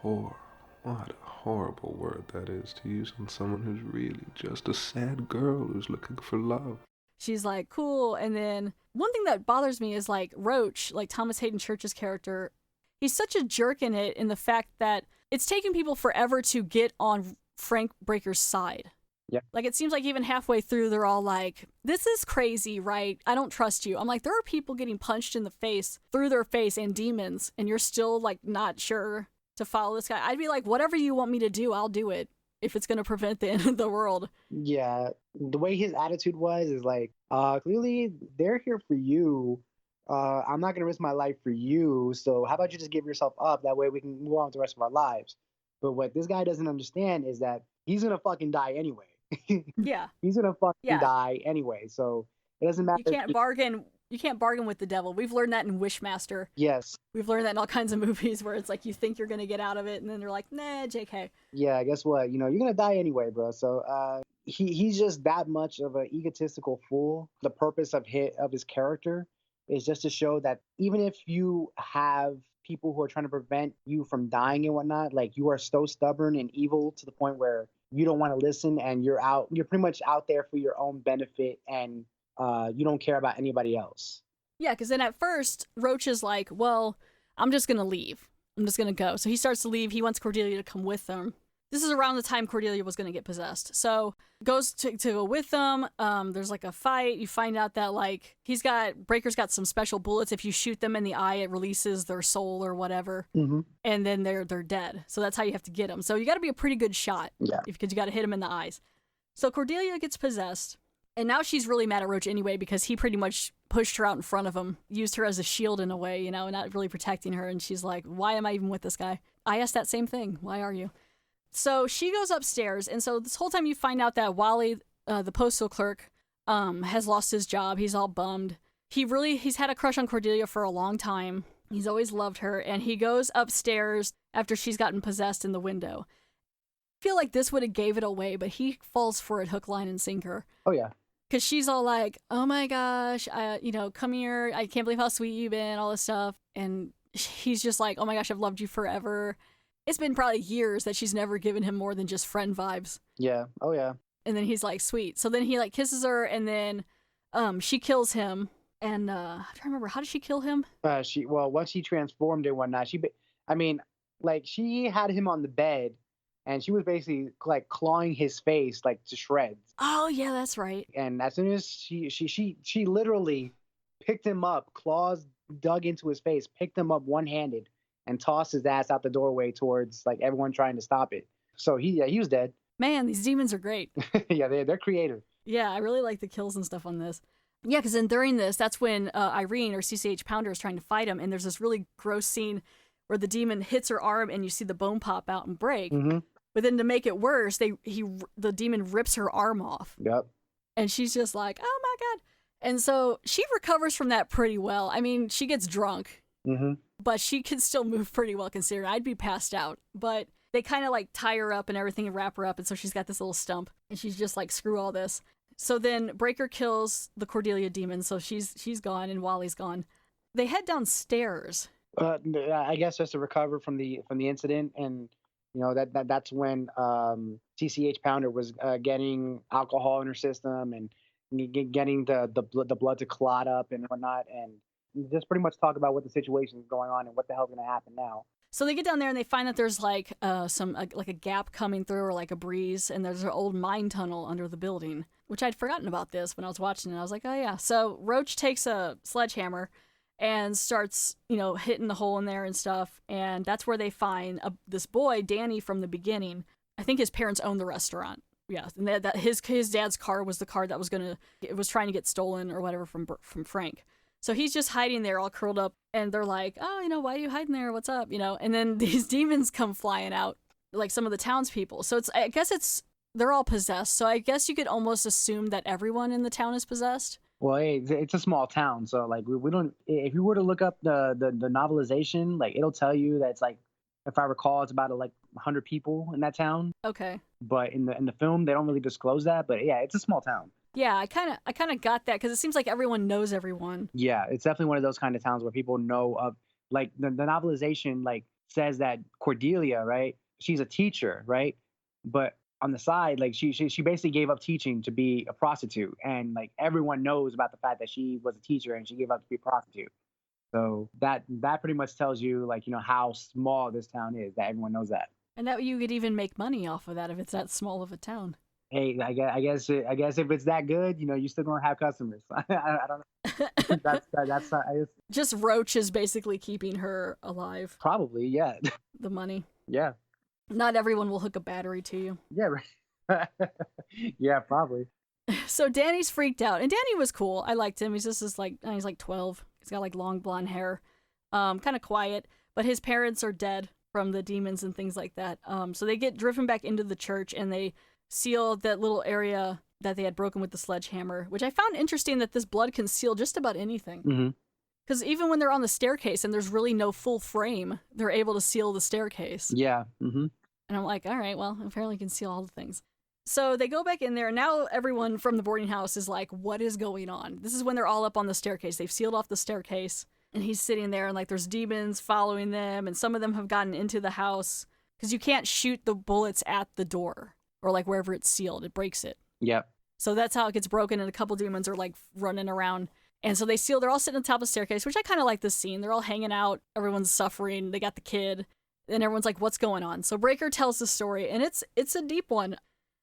Whore. What a horrible word that is to use on someone who's really just a sad girl who's looking for love. She's like, cool. And then one thing that bothers me is like Roach, like Thomas Hayden Church's character, he's such a jerk in it, in the fact that it's taken people forever to get on Frank Breaker's side. Yeah. Like, it seems like even halfway through, they're all like, this is crazy, right? I don't trust you. I'm like, there are people getting punched in the face, through their face, and demons, and you're still like not sure to follow this guy. I'd be like, whatever you want me to do, I'll do it if it's going to prevent the end of the world. Yeah, the way his attitude was is like, clearly they're here for you. I'm not gonna risk my life for you. So how about you just give yourself up? That way we can move on with the rest of our lives. But what this guy doesn't understand is that he's gonna fucking die anyway. Yeah. He's gonna fucking die anyway. So it doesn't matter. You can't bargain with the devil. We've learned that in Wishmaster. Yes. We've learned that in all kinds of movies where it's like you think you're gonna get out of it, and then they're like, nah, JK. Yeah, guess what? You know, you're gonna die anyway, bro. So he's just that much of an egotistical fool. The purpose of his character is just to show that even if you have people who are trying to prevent you from dying and whatnot, like, you are so stubborn and evil to the point where you don't want to listen, and you're pretty much out there for your own benefit, and you don't care about anybody else. Yeah, because then at first, Roach is like, well, I'm just going to leave. I'm just going to go. So he starts to leave. He wants Cordelia to come with him. This is around the time Cordelia was going to get possessed. So goes to go with them. There's like a fight. You find out that like Breaker's got some special bullets. If you shoot them in the eye, it releases their soul or whatever. Mm-hmm. And then they're dead. So that's how you have to get them. So you got to be a pretty good shot. Yeah. Because you got to hit them in the eyes. So Cordelia gets possessed. And now she's really mad at Roach anyway, because he pretty much pushed her out in front of him, used her as a shield in a way, you know, not really protecting her. And she's like, why am I even with this guy? I asked that same thing. Why are you? So she goes upstairs. And so this whole time you find out that Wally, the postal clerk, has lost his job. He's all bummed. He's had a crush on Cordelia for a long time. He's always loved her. And he goes upstairs after she's gotten possessed in the window. I feel like this would have gave it away, but he falls for it hook, line, and sinker. Oh, yeah. Because she's all like, oh my gosh, come here. I can't believe how sweet you've been, all this stuff. And he's just like, oh my gosh, I've loved you forever. It's been probably years that she's never given him more than just friend vibes. Yeah. Oh, yeah. And then he's like, sweet. So then he like kisses her, and then she kills him. And I'm trying to remember, how did she kill him? Once she transformed and whatnot, she had him on the bed, and she was basically like clawing his face like to shreds. Oh yeah, that's right. And as soon as she literally picked him up, claws dug into his face, picked him up one-handed, and tossed his ass out the doorway towards like everyone trying to stop it. So he was dead. Man, these demons are great. Yeah, they're creative. Yeah, I really like the kills and stuff on this. Yeah, because then during this, that's when Irene, or CCH Pounder, is trying to fight him, and there's this really gross scene where the demon hits her arm, and you see the bone pop out and break. Mm-hmm. But then to make it worse, the demon rips her arm off. Yep. And she's just like, oh my God. And so she recovers from that pretty well. I mean, she gets drunk, but she can still move pretty well considering. I'd be passed out. But they kind of like tie her up and everything and wrap her up. And so she's got this little stump, and she's just like, screw all this. So then Breaker kills the Cordelia demon. So she's gone and Wally's gone. They head downstairs. I guess just to recover from the incident, and you know that's when CCH Pounder was getting alcohol in her system and getting the blood to clot up and whatnot, and just pretty much talk about what the situation is going on and what the hell's going to happen now. So they get down there and they find that there's like like a gap coming through, or like a breeze, and there's an old mine tunnel under the building, which I'd forgotten about this when I was watching it. I was like, oh yeah. So Roach takes a sledgehammer and starts, hitting the hole in there and stuff. And that's where they find this boy, Danny, from the beginning. I think his parents owned the restaurant. Yeah, and that his dad's car was the car that was trying to get stolen or whatever from Frank. So he's just hiding there, all curled up, and they're like, oh, why are you hiding there? What's up? And then these demons come flying out, like some of the townspeople. So I guess they're all possessed. So I guess you could almost assume that everyone in the town is possessed. Well, hey, it's a small town, so like we don't. If you were to look up the novelization, like it'll tell you that it's like, if I recall, it's about 100 people in that town. Okay. But in the film, they don't really disclose that. But yeah, it's a small town. Yeah, I kind of got that because it seems like everyone knows everyone. Yeah, it's definitely one of those kind of towns where people know of, like the novelization like says that Cordelia, right? She's a teacher, right? But on the side, like she basically gave up teaching to be a prostitute, and like everyone knows about the fact that she was a teacher and she gave up to be a prostitute. So that pretty much tells you like how small this town is. That everyone knows that. And that you could even make money off of that if it's that small of a town. Hey, I guess if it's that good, you still gonna have customers. I don't know. That's Just Roach is basically keeping her alive. probably yeah. The money. Yeah. Not everyone will hook a battery to you. Yeah, right. Yeah, probably. So Danny's freaked out, and Danny was cool. I liked him. He's just he's like 12. He's got like long blonde hair, kind of quiet. But his parents are dead from the demons and things like that. So they get driven back into the church, and they seal that little area that they had broken with the sledgehammer, which I found interesting that this blood can seal just about anything. Mm-hmm. Because even when they're on the staircase and there's really no full frame, they're able to seal the staircase. Yeah. Mm-hmm. And I'm like, all right, well, apparently you can seal all the things. So they go back in there, and now everyone from the boarding house is like, what is going on? This is when they're all up on the staircase. They've sealed off the staircase, and he's sitting there, and like there's demons following them, and some of them have gotten into the house, because you can't shoot the bullets at the door, or like wherever it's sealed. It breaks it. Yep. So that's how it gets broken, and a couple demons are like running around. And so they're all sitting on top of the staircase, which I kind of like this scene. They're all hanging out. Everyone's suffering. They got the kid. And everyone's like, what's going on? So Breaker tells the story, and it's a deep one.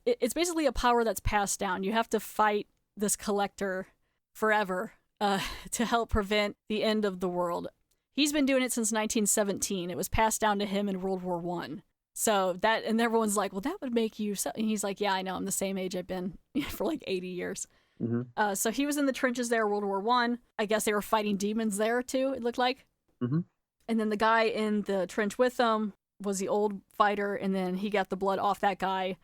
It's basically a power that's passed down. You have to fight this collector forever to help prevent the end of the world. He's been doing it since 1917. It was passed down to him in World War I. So that, and everyone's like, well, that would make you so. And he's like, yeah, I know. I'm the same age I've been for like 80 years. Mm-hmm. So he was in the trenches there, World War I. I guess they were fighting demons there too, it looked like. Mm-hmm. And then the guy in the trench with them was the old fighter, and then he got the blood off that guy,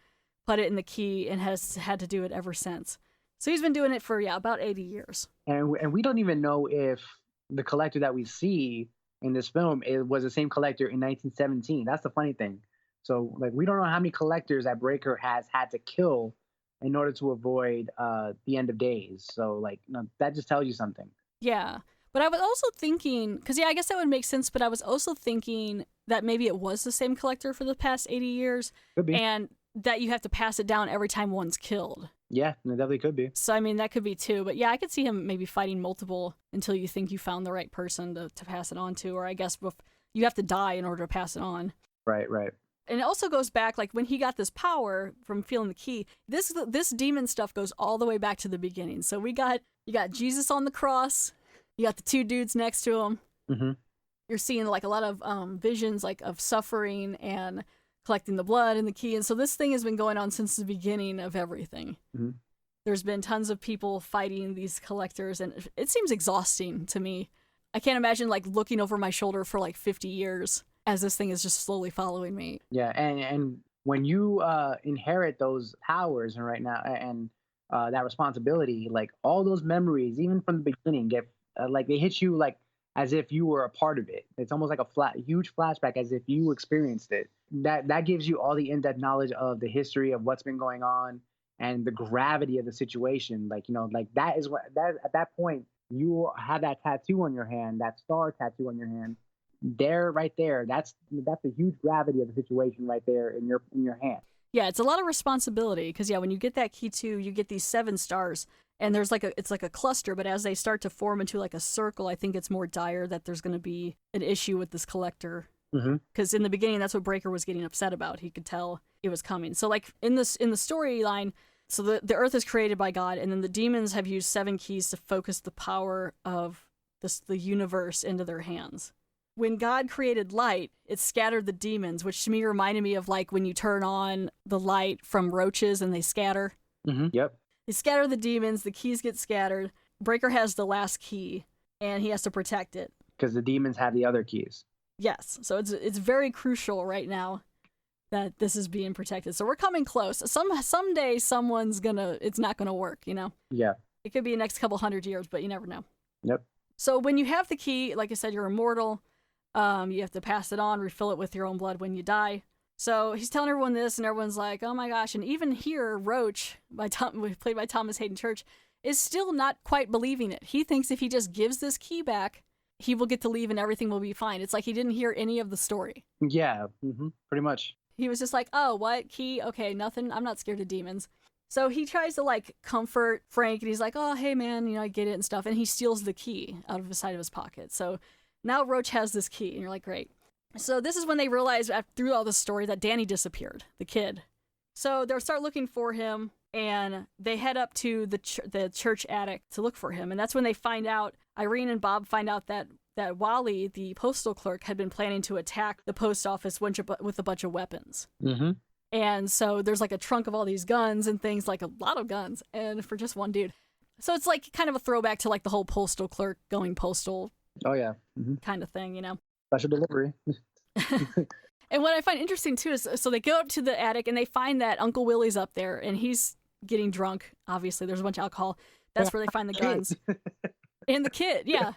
put it in the key, and has had to do it ever since. So he's been doing it for, about 80 years. And we don't even know if the collector that we see in this film was the same collector in 1917. That's the funny thing. So, like, we don't know how many collectors that Breaker has had to kill in order to avoid the end of days. So, like, that just tells you something. Yeah. But I was also thinking, because, I guess that would make sense, but I was also thinking that maybe it was the same collector for the past 80 years. Could be. And that you have to pass it down every time one's killed. Yeah, it definitely could be. So, I mean, that could be too. But yeah, I could see him maybe fighting multiple until you think you found the right person to pass it on to. Or I guess you have to die in order to pass it on. Right, right. And it also goes back, like, when he got this power from feeling the key, this demon stuff goes all the way back to the beginning. So you got Jesus on the cross. You got the two dudes next to him. Mm-hmm. You're seeing, like, a lot of visions, like, of suffering and collecting the blood and the key. And so this thing has been going on since the beginning of everything. Mm-hmm. There's been tons of people fighting these collectors, and it seems exhausting to me. I can't imagine, like, looking over my shoulder for, like, 50 years as this thing is just slowly following me. Yeah, and when you inherit those powers and right now and that responsibility, like, all those memories, even from the beginning, get like, they hit you like as if you were a part of it. It's almost like a huge flashback, as if you experienced it. That gives you all the in-depth knowledge of the history of what's been going on and the gravity of the situation. Like, like that is at that point you have that tattoo on your hand, that star tattoo on your hand. Right there. That's the huge gravity of the situation right there in your hand. Yeah, it's a lot of responsibility because when you get that key too, you get these 7 stars, and there's it's like a cluster. But as they start to form into like a circle, I think it's more dire that there's going to be an issue with this collector. Because in the beginning, that's what Breaker was getting upset about. He could tell it was coming. So like in the storyline, so the Earth is created by God, and then the demons have used 7 keys to focus the power of the universe into their hands. When God created light, it scattered the demons, which to me reminded me of like when you turn on the light from roaches and they scatter. Mm-hmm. Yep. They scatter the demons, the keys get scattered. Breaker has the last key, and he has to protect it. Because the demons have the other keys. Yes, so it's very crucial right now that this is being protected. So we're coming close. Someday it's not gonna work, Yeah. It could be the next couple 100 years, but you never know. Yep. So when you have the key, like I said, you're immortal. You have to pass it on, refill it with your own blood when you die. So he's telling everyone this, and everyone's like, oh my gosh. And even here, Roach, played by Thomas Hayden Church, is still not quite believing it. He thinks if he just gives this key back, he will get to leave and everything will be fine. It's like he didn't hear any of the story. Yeah, pretty much. He was just like, oh, what? Key? Okay, nothing. I'm not scared of demons. So he tries to like comfort Frank, and he's like, oh, hey man, I get it and stuff. And he steals the key out of the side of his pocket. So now Roach has this key, and you're like, great. So this is when they realize through all this story that Danny disappeared, the kid. So they'll start looking for him, and they head up to the church attic to look for him. And that's when they find out, Irene and Bob find out that Wally, the postal clerk, had been planning to attack the post office with a bunch of weapons. Mm-hmm. And so there's like a trunk of all these guns and things, like a lot of guns, and for just one dude. So it's like kind of a throwback to like the whole postal clerk going postal Oh, yeah. kind of thing, Special delivery. And what I find interesting too is, so they go up to the attic and they find that Uncle Willie's up there and he's getting drunk. Obviously, there's a bunch of alcohol. That's where they find the guns. And the kid, yeah.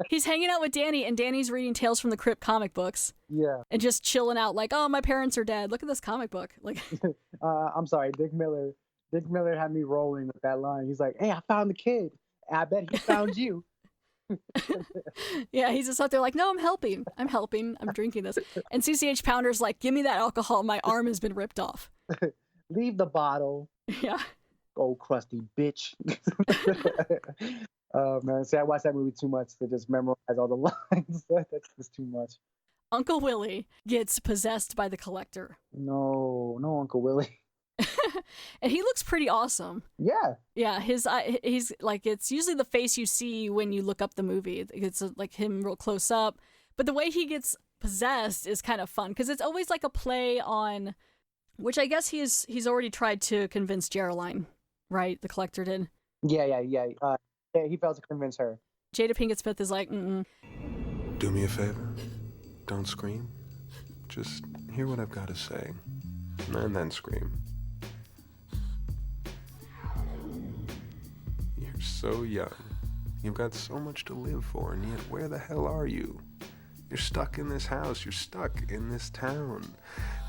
He's hanging out with Danny, and Danny's reading Tales from the Crypt comic books. Yeah. And just chilling out like, oh, my parents are dead. Look at this comic book. Like, I'm sorry, Dick Miller. Dick Miller had me rolling with that line. He's like, hey, I found the kid. I bet he found you. Yeah, he's just out there like, no, I'm helping. I'm drinking this. And CCH Pounder's like, give me that alcohol. My arm has been ripped off. Leave the bottle. Yeah. Oh, crusty bitch. Oh, man. See, I watched that movie too much to just memorize all the lines. That's just too much. Uncle Willie gets possessed by the Collector. No, Uncle Willie. And he looks pretty awesome. Yeah. Yeah, he's like, it's usually the face you see when you look up the movie. It's like him real close up. But the way he gets possessed is kind of fun because it's always like a play on, which I guess he's already tried to convince Geraldine, right? The Collector did. Yeah. Yeah, he failed to convince her. Jada Pinkett Smith is like, mm-mm. Do me a favor. Don't scream. Just hear what I've got to say. And then scream. You're so young. You've got so much to live for, and yet where the hell are you? You're stuck in this house. You're stuck in this town.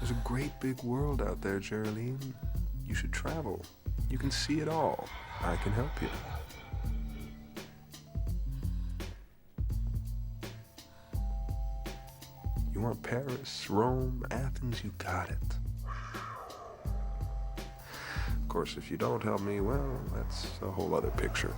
There's a great big world out there, Geraldine. You should travel. You can see it all. I can help you. You want Paris, Rome, Athens, you got it. Of course, if you don't help me, well, that's a whole other picture.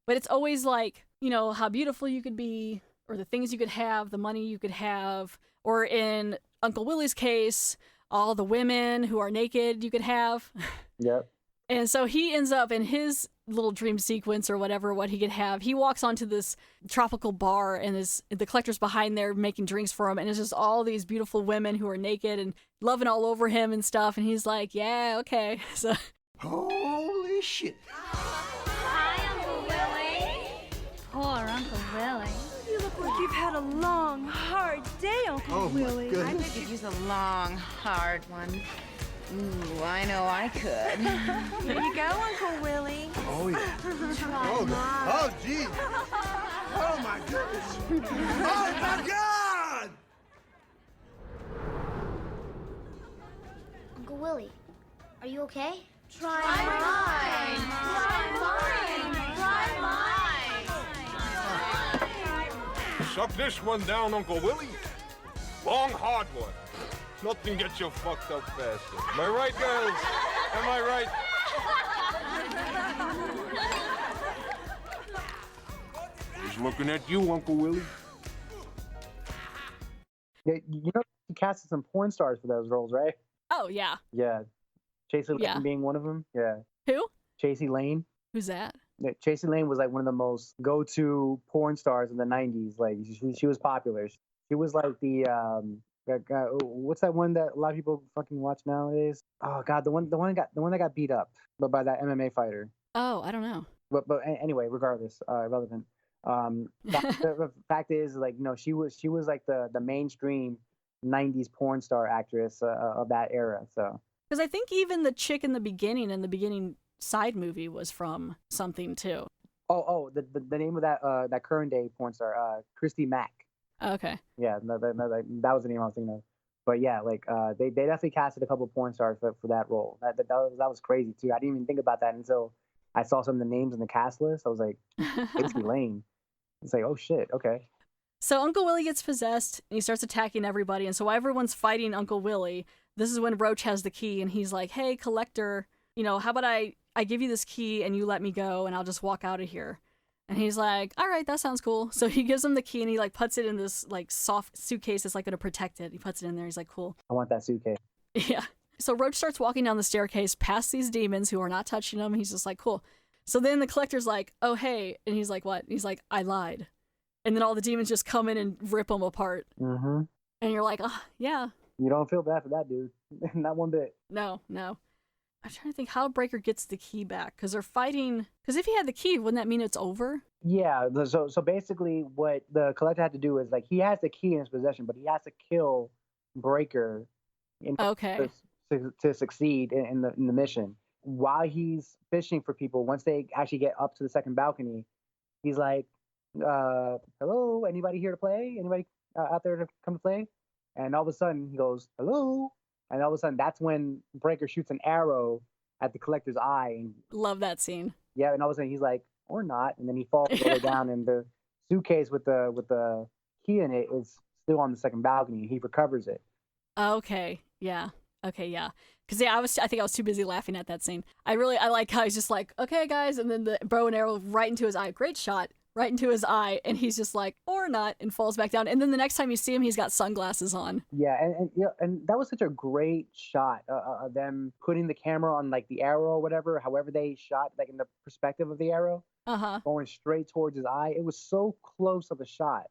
But it's always like, how beautiful you could be, or the things you could have, the money you could have, or in Uncle Willie's case, all the women who are naked you could have. Yep. And so he ends up in his little dream sequence or whatever, what he could have. He walks onto this tropical bar and the Collector's behind there making drinks for him. And it's just all these beautiful women who are naked and loving all over him and stuff. And he's like, yeah, okay. So. Holy shit. Hi, Uncle Willie. Poor Uncle Willie. You look like you've had a long, hard day, Uncle Willie. I bet you could use a long, hard one. Ooh, I know I could. Here you go, Uncle Willie. Oh, yeah. Oh, gee. Oh, my goodness. Oh, my God! Uncle Willie, are you okay? Try mine. Suck this one down, Uncle Willie. Long, hard one. Nothing gets you fucked up faster. Am I right, girls? Am I right? He's looking at you, Uncle Willie. Yeah, he casted some porn stars for those roles, right? Oh, yeah. Yeah. Chasey Lane Yeah. being one of them. Yeah. Who? Chasey Lane. Who's that? Yeah, Chasey Lane was like one of the most go-to porn stars in the 90s. Like she was popular. She was like the what's that one that a lot of people fucking watch nowadays? Oh God, the one that got beat up, but by that MMA fighter. Oh, I don't know. But anyway, regardless, irrelevant. The fact is, like, she was like the mainstream 90s porn star actress of that era. So. Because I think even the chick in the beginning side movie was from something too. The name of that current day porn star, Christy Mack. Okay. Yeah, that was the name I was thinking of. But yeah, like they definitely casted a couple of porn stars for that role. That was crazy too. I didn't even think about that until I saw some of the names in the cast list. I was like, Casey Lane. It's like, oh shit, okay. So Uncle Willie gets possessed and he starts attacking everybody. And so while everyone's fighting Uncle Willie, this is when Roach has the key and he's like, hey, Collector, how about I give you this key and you let me go and I'll just walk out of here. And he's like, all right, that sounds cool. So he gives him the key and he like puts it in this like soft suitcase that's like going to protect it. He puts it in there. He's like, cool. I want that suitcase. Yeah. So Roach starts walking down the staircase past these demons who are not touching him. He's just like, cool. So then the Collector's like, oh, hey. And he's like, what? He's like, I lied. And then all the demons just come in and rip him apart. Mm-hmm. And you're like, oh, yeah. You don't feel bad for that, dude. Not one bit. No. I'm trying to think how Breaker gets the key back. Because they're fighting. Because if he had the key, wouldn't that mean it's over? Yeah. So basically what the Collector had to do is, like, he has the key in his possession, but he has to kill Breaker to succeed in the mission. While he's fishing for people, once they actually get up to the second balcony, he's like, hello, anybody here to play? Anybody out there to come to play? And all of a sudden he goes, hello. And all of a sudden that's when Breaker shoots an arrow at the Collector's eye. And, love that scene. Yeah, and all of a sudden he's like, or not. And then he falls all the way down and the suitcase with the key in it is still on the second balcony. He recovers it. Okay. Yeah. Because I think I was too busy laughing at that scene. I like how he's just like, okay, guys, and then the bow and arrow right into his eye. Great shot. Right into his eye, and he's just like, or not, and falls back down. And then the next time you see him, he's got sunglasses on. Yeah, and that was such a great shot of them putting the camera on like the arrow or whatever, however they shot, like in the perspective of the arrow, going straight towards his eye. It was so close of a shot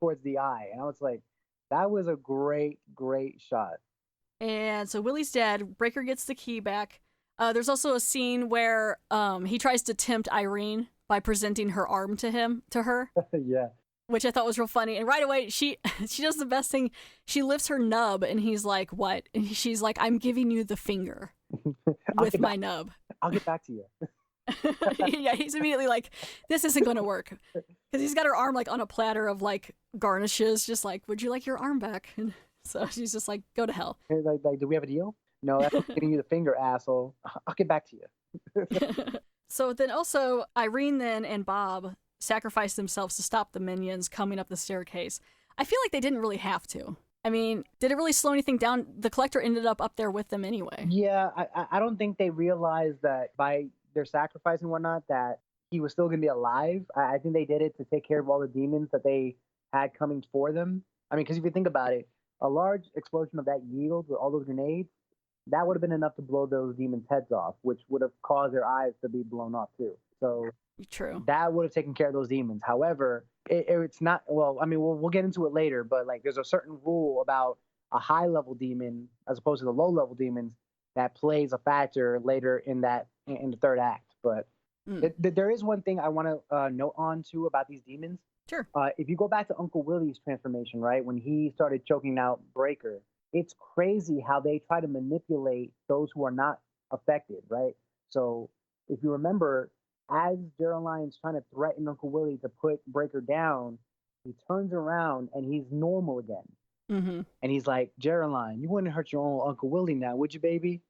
towards the eye, and I was like, that was a great shot. And so Willie's dead. Breaker gets the key back. There's also a scene where he tries to tempt Irene by presenting her arm to her. Yeah. Which I thought was real funny. And right away, she does the best thing. She lifts her nub, and he's like, what? And she's like, I'm giving you the finger with my nub. I'll get back to you. Yeah, he's immediately like, this isn't going to work. Because he's got her arm like on a platter of like garnishes, just like, would you like your arm back? And so she's just like, go to hell. Hey, like, do we have a deal? No, that's giving you the finger, asshole. I'll get back to you. So then also, Irene then and Bob sacrifice themselves to stop the minions coming up the staircase. I feel like they didn't really have to. I mean, did it really slow anything down? The Collector ended up there with them anyway. Yeah, I don't think they realized that by their sacrifice and whatnot that he was still going to be alive. I think they did it to take care of all the demons that they had coming for them. I mean, because if you think about it, a large explosion of that yield with all those grenades, that would have been enough to blow those demons' heads off, which would have caused their eyes to be blown off too. So true. That would have taken care of those demons. However, it's not. Well, I mean, we'll get into it later, but like, there's a certain rule about a high-level demon as opposed to the low-level demons that plays a factor later in the third act. But there is one thing I want to note on too about these demons. Sure. If you go back to Uncle Willie's transformation, right, when he started choking out Breaker, it's crazy how they try to manipulate those who are not affected, right? So if you remember, as Geraldine's trying to threaten Uncle Willie to put Breaker down, he turns around and he's normal again. Mm-hmm. And he's like, Geraldine, you wouldn't hurt your own Uncle Willie now, would you, baby?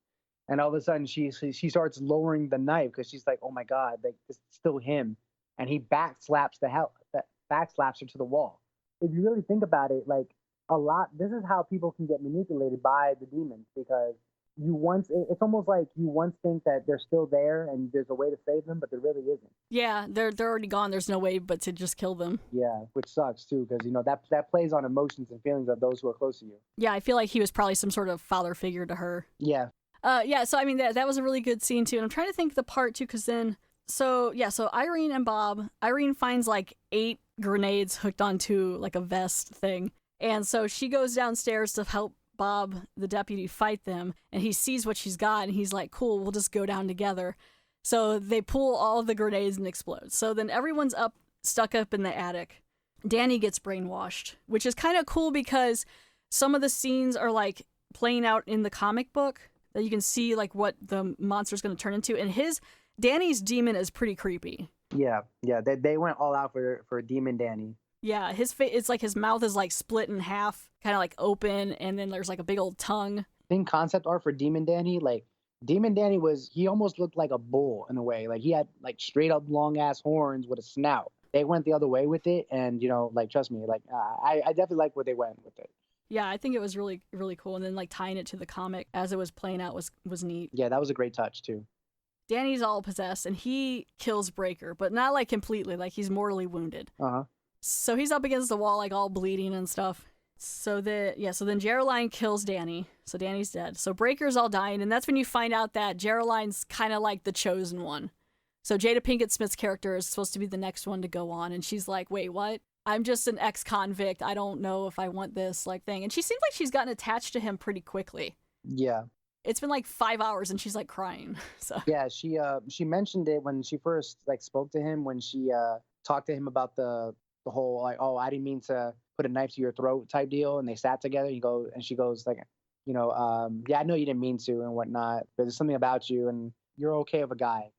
And all of a sudden she starts lowering the knife because she's like, oh my God, like, it's still him. And he backslaps her to the wall. If you really think about it, like, this is how people can get manipulated by the demons, because it's almost like you once think that they're still there and there's a way to save them, but there really isn't. Yeah, they're already gone. There's no way but to just kill them. Yeah, which sucks too, because that plays on emotions and feelings of those who are close to you. Yeah, I feel like he was probably some sort of father figure to her. Yeah. So I mean that was a really good scene too, and I'm trying to think the part too, because then so Irene and Bob, Irene finds like 8 grenades hooked onto like a vest thing. And so she goes downstairs to help Bob, the deputy, fight them. And he sees what she's got, and he's like, cool, we'll just go down together. So they pull all of the grenades and explode. So then everyone's stuck up in the attic. Danny gets brainwashed, which is kind of cool because some of the scenes are like playing out in the comic book that you can see like what the monster's going to turn into. And Danny's demon is pretty creepy. Yeah. They went all out for Demon Danny. Yeah, his face, it's like his mouth is like split in half, kind of like open, and then there's like a big old tongue. Thing concept art for Demon Danny, like Demon Danny he almost looked like a bull in a way. Like he had like straight up long ass horns with a snout. They went the other way with it, and like trust me, like I definitely like where they went with it. Yeah, I think it was really, really cool. And then like tying it to the comic as it was playing out was neat. Yeah, that was a great touch too. Danny's all possessed, and he kills Breaker, but not like completely. Like he's mortally wounded. So he's up against the wall, like all bleeding and stuff. So then Geraldine kills Danny. So Danny's dead. So Breaker's all dying, and that's when you find out that Geraldine's kind of like the chosen one. So Jada Pinkett Smith's character is supposed to be the next one to go on, and she's like, wait, what? I'm just an ex-convict. I don't know if I want this like thing. And she seems like she's gotten attached to him pretty quickly. Yeah. It's been like 5 hours, and she's like crying. So yeah, she mentioned it when she first like spoke to him, when she talked to him about the whole like, oh, I didn't mean to put a knife to your throat type deal, and they sat together. And she goes like, yeah, I know you didn't mean to and whatnot, but there's something about you, and you're okay of a guy.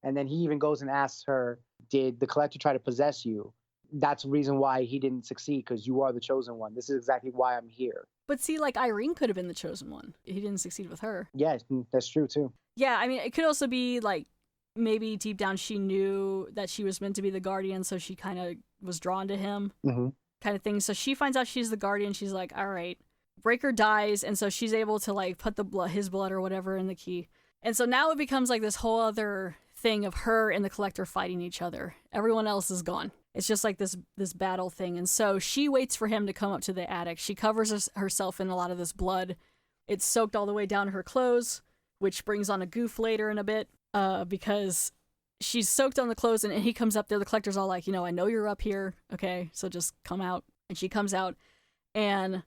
And then he even goes and asks her, did the collector try to possess you? That's the reason why he didn't succeed, because you are the chosen one. This is exactly why I'm here. But see, like Irene could have been the chosen one. He didn't succeed with her. Yeah, that's true too. Yeah, I mean, it could also be like maybe deep down she knew that she was meant to be the guardian, so she kind of was drawn to him, kind of thing. So she finds out she's the guardian. She's like, all right. Breaker dies, and so she's able to like put his blood or whatever in the key. And so now it becomes like this whole other thing of her and the collector fighting each other. Everyone else is gone. It's just like this battle thing. And so she waits for him to come up to the attic. She covers herself in a lot of this blood. It's soaked all the way down her clothes, which brings on a goof later in a bit, because she's soaked on the clothes, and he comes up there. The collector's all like, I know you're up here. Okay, so just come out. And she comes out, and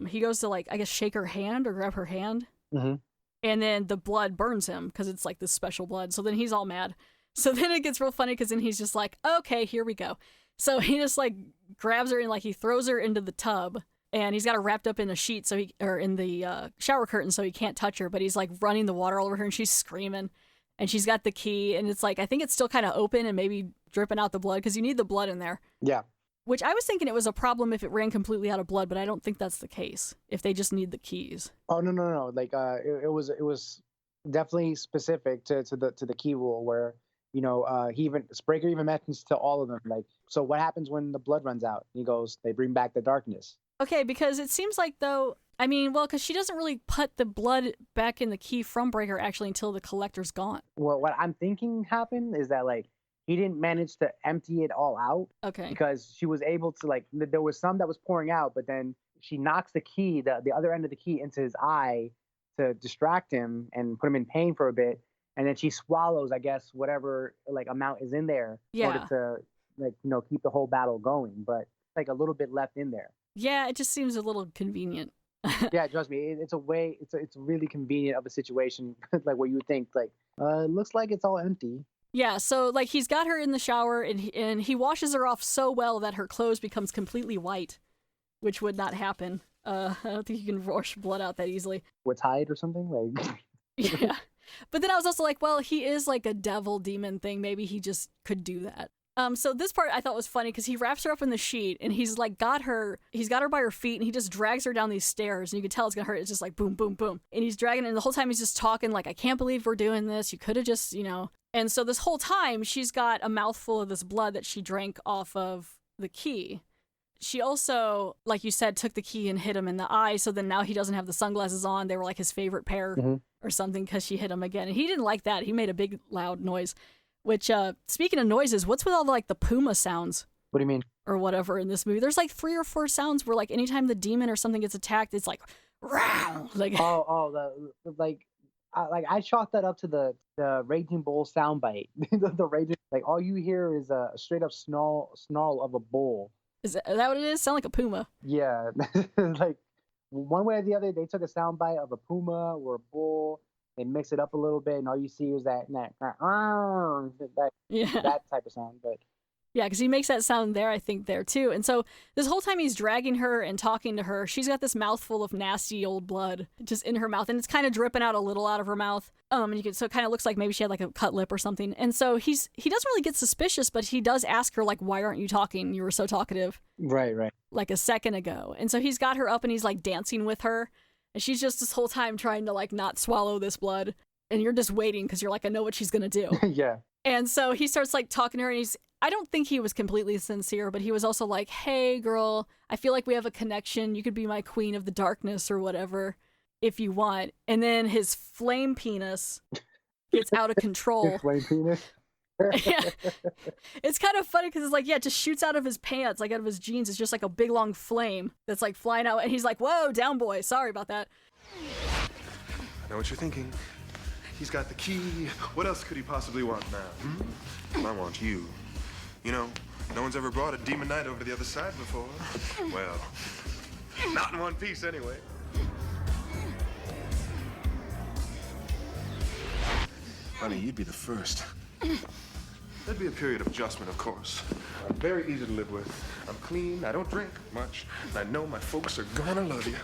he goes to like, I guess, shake her hand or grab her hand. And then the blood burns him because it's like this special blood. So then he's all mad. So then it gets real funny because then he's just like, okay, here we go. So he just like grabs her and like he throws her into the tub, and he's got her wrapped up in a sheet or in the shower curtain so he can't touch her. But he's like running the water all over her, and she's screaming, and she's got the key, and it's like, I think it's still kind of open and maybe dripping out the blood because you need the blood in there. Yeah. Which I was thinking it was a problem if it ran completely out of blood, but I don't think that's the case. If they just need the keys. Oh no! Like it was definitely specific to the key rule where Breaker even mentions to all of them, like, so what happens when the blood runs out? He goes, they bring back the darkness. Okay, because it seems like though, I mean, well, because she doesn't really put the blood back in the key from Breaker actually until the collector's gone. Well, what I'm thinking happened is that like he didn't manage to empty it all out. Okay. Because she was able to like, there was some that was pouring out, but then she knocks the key, the other end of the key, into his eye to distract him and put him in pain for a bit. And then she swallows, I guess, whatever like amount is in there in order to like, keep the whole battle going. But like a little bit left in there. Yeah, it just seems a little convenient. Yeah, trust me, it's really convenient of a situation like where you would think like, it looks like it's all empty. Yeah, so like he's got her in the shower, and he washes her off so well that her clothes becomes completely white, which would not happen. I don't think you can wash blood out that easily. With Tide or something like. Yeah, but then I was also like, well, he is like a devil demon thing. Maybe he just could do that. So this part I thought was funny because he wraps her up in the sheet, and he's got her by her feet, and he just drags her down these stairs, and you can tell it's gonna hurt. It's just like boom, boom, boom, and he's dragging her, and the whole time he's just talking like, I can't believe we're doing this. You could have just, And so this whole time she's got a mouthful of this blood that she drank off of the key. She also, like you said, took the key and hit him in the eye, so then now he doesn't have the sunglasses on. They were like his favorite pair or something because she hit him again, and he didn't like that. He made a big loud noise. Which, speaking of noises, what's with all the, like the puma sounds? What do you mean? Or whatever in this movie. There's like 3 or 4 sounds where like anytime the demon or something gets attacked, it's like, row! Like I chalked that up to the Raging Bull soundbite. the Raging, like all you hear is a straight up snarl of a bull. Is that what it is? Sound like a puma? Yeah, like one way or the other, they took a soundbite of a puma or a bull. They mix it up a little bit, and all you see is that type of sound. But Yeah, because he makes that sound there, I think, there too. And so this whole time he's dragging her and talking to her, she's got this mouthful of nasty old blood just in her mouth, and it's kind of dripping out a little out of her mouth. And so it kind of looks like maybe she had like a cut lip or something. And so he doesn't really get suspicious, but he does ask her, like, why aren't you talking? You were so talkative. Right. Like a second ago. And so he's got her up and he's like dancing with her, and she's just this whole time trying to like not swallow this blood. And you're just waiting because you're like, I know what she's going to do. Yeah. And so he starts like talking to her, and I don't think he was completely sincere, but he was also like, hey, girl, I feel like we have a connection. You could be my queen of the darkness or whatever if you want. And then his flame penis gets out of control. Flame penis? Yeah. It's kind of funny because it's like, yeah, it just shoots out of his pants, like out of his jeans. It's just like a big long flame that's like flying out. And he's like, whoa, down boy. Sorry about that. I know what you're thinking. He's got the key. What else could he possibly want now? I want you. You know, no one's ever brought a demon knight over to the other side before. Well, not in one piece anyway. Honey, you'd be the first. There'd be a period of adjustment, of course. I'm very easy to live with. I'm clean, I don't drink much, and I know my folks are gonna love you.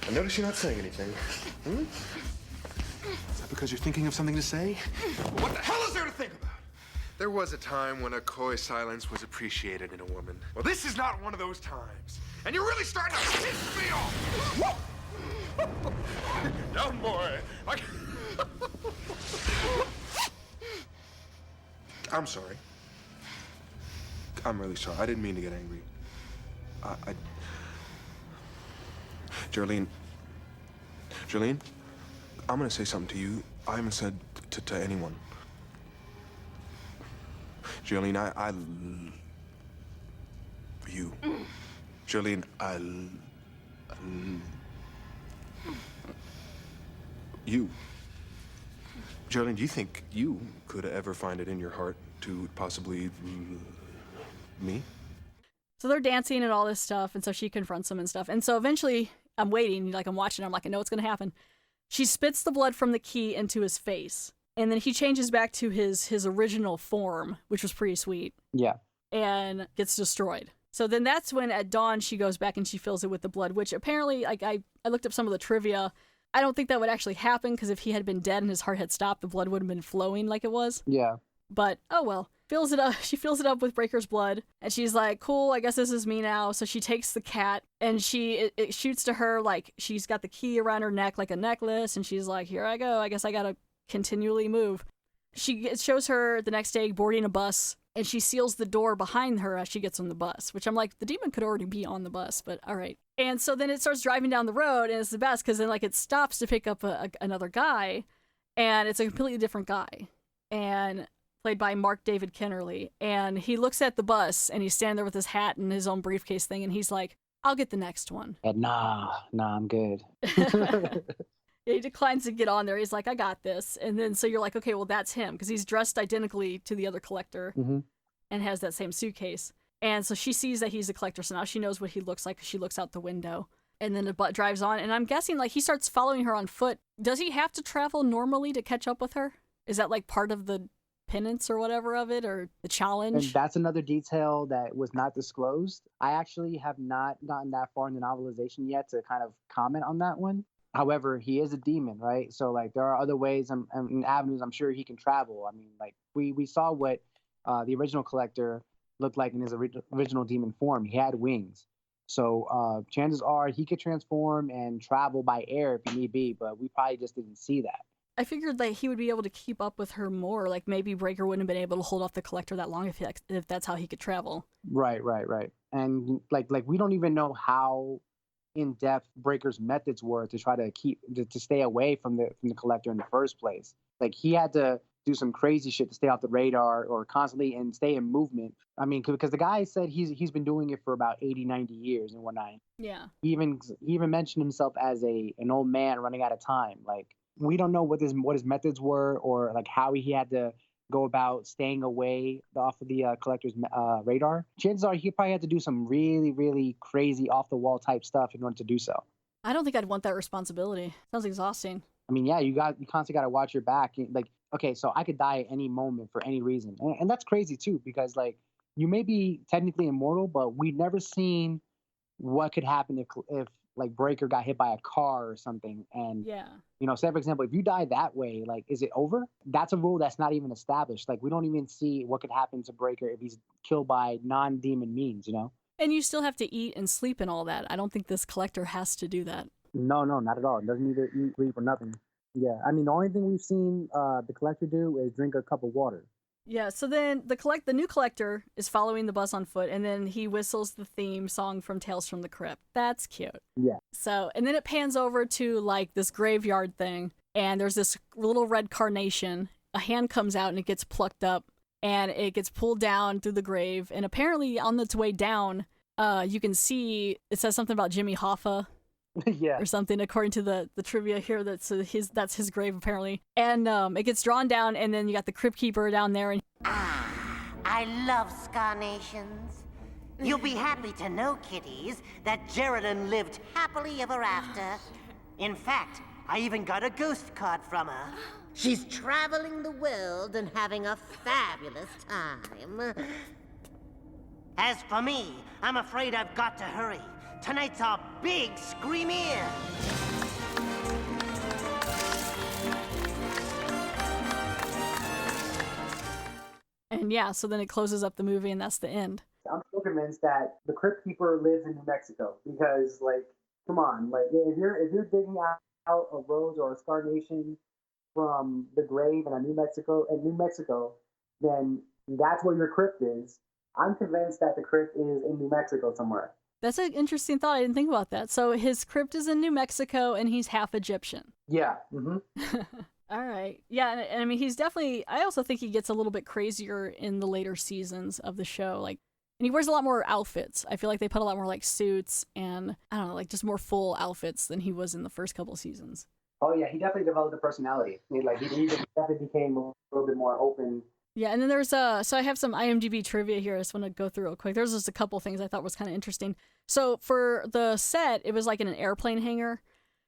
I notice you're not saying anything. Is that because you're thinking of something to say? What the hell is there to think about? There was a time when a coy silence was appreciated in a woman. Well, this is not one of those times. And you're really starting to piss me off. Down, boy. I'm sorry. I'm really sorry. I didn't mean to get angry. Geraldine, I'm gonna say something to you I haven't said to anyone. Geraldine, I you. Geraldine, you. Geraldine, do you think you could ever find it in your heart to possibly me? So they're dancing and all this stuff, and so she confronts him and stuff. And so eventually, I'm waiting, like I'm watching, I'm like, I know what's gonna happen. She spits the blood from the key into his face, and then he changes back to his original form, which was pretty sweet. Yeah. And gets destroyed. So then that's when at dawn she goes back and she fills it with the blood, which apparently, like I looked up some of the trivia. I don't think that would actually happen, because if he had been dead and his heart had stopped, the blood would have been flowing like it was. Yeah. But, oh well. Fills it up. She fills it up with Breaker's blood, and she's like, cool, I guess this is me now. So she takes the cat, and it shoots to her like she's got the key around her neck like a necklace, and she's like, here I go. I guess I gotta continually move. It shows her the next day boarding a bus, and she seals the door behind her as she gets on the bus, which I'm like, the demon could already be on the bus, but all right. And so then it starts driving down the road, and it's the best, because then like it stops to pick up another guy, and it's a completely different guy. And played by Mark David Kennerly, and he looks at the bus, and he's standing there with his hat and his own briefcase thing, and he's like, I'll get the next one. And nah, I'm good. He declines to get on there. He's like, I got this. And then so you're like, okay, well, that's him, because he's dressed identically to the other collector and has that same suitcase. And so she sees that he's a collector, so now she knows what he looks like, because she looks out the window. And then the butt drives on, and I'm guessing like he starts following her on foot. Does he have to travel normally to catch up with her? Is that like part of the penance or whatever of it, or the challenge? And that's another detail that was not disclosed. I actually have not gotten that far in the novelization yet to kind of comment on that one. However, he is a demon, right? So like there are other ways and avenues I'm sure he can travel. I mean, like we saw what the original collector looked like in his original demon form. He had wings. So chances are he could transform and travel by air if he need be, but we probably just didn't see that. I figured that he would be able to keep up with her more. Like maybe Breaker wouldn't have been able to hold off the collector that long if that's how he could travel. Right. And like we don't even know how in depth Breaker's methods were to try to to stay away from the collector in the first place. Like he had to do some crazy shit to stay off the radar or constantly and stay in movement. I mean, because the guy said he's been doing it for about 80, 90 years and whatnot. Yeah. He even mentioned himself as an old man running out of time. Like we don't know what his methods were or like how he had to go about staying away off of the collector's radar. Chances are he probably had to do some really, really crazy off the wall type stuff in order to do so. I don't think I'd want that responsibility. Sounds exhausting. I mean, yeah, you constantly got to watch your back. Like okay, so I could die at any moment for any reason. And that's crazy too, because like you may be technically immortal, but we've never seen what could happen if like Breaker got hit by a car or something. And Yeah. say for example, if you die that way, like is it over? That's a rule that's not even established. Like we don't even see what could happen to Breaker if he's killed by non-demon means. And you still have to eat and sleep and all that. I don't think this collector has to do that. No, not at all. It doesn't either eat, sleep, or nothing. Yeah, I mean the only thing we've seen the collector do is drink a cup of water. Yeah, so then the new collector is following the bus on foot, and then he whistles the theme song from Tales from the Crypt. That's cute. Yeah. So, and then it pans over to like this graveyard thing, and there's this little red carnation. A hand comes out and it gets plucked up, and it gets pulled down through the grave. And apparently, on its way down, you can see it says something about Jimmy Hoffa. Yeah. Or something, according to the trivia here. That's his grave apparently. And it gets drawn down, and then you got the Crypt Keeper down there. And I love Scarnations. You'll be happy to know, kiddies, that Geraldine lived happily ever after. In fact, I even got a ghost card from her. She's traveling the world and having a fabulous time. As for me, I'm afraid I've got to hurry. Tonight's our big screamier. And yeah, so then it closes up the movie, and that's the end. I'm still convinced that the Crypt Keeper lives in New Mexico because, like, come on, like if you're digging out a rose or a scarnation from the grave in New Mexico, then that's where your crypt is. I'm convinced that the crypt is in New Mexico somewhere. That's an interesting thought. I didn't think about that. So his crypt is in New Mexico, and he's half Egyptian. Yeah. Mm-hmm. All right. Yeah, and I mean, he's definitely... I also think he gets a little bit crazier in the later seasons of the show. Like, and he wears a lot more outfits. I feel like they put a lot more, like, suits and, I don't know, like, just more full outfits than he was in the first couple seasons. Oh, yeah. He definitely developed a personality. He definitely became a little bit more open. Yeah, and then there's so I have some IMDb trivia here I just want to go through real quick. There's just a couple things I thought was kind of interesting. So for the set, it was like in an airplane hangar.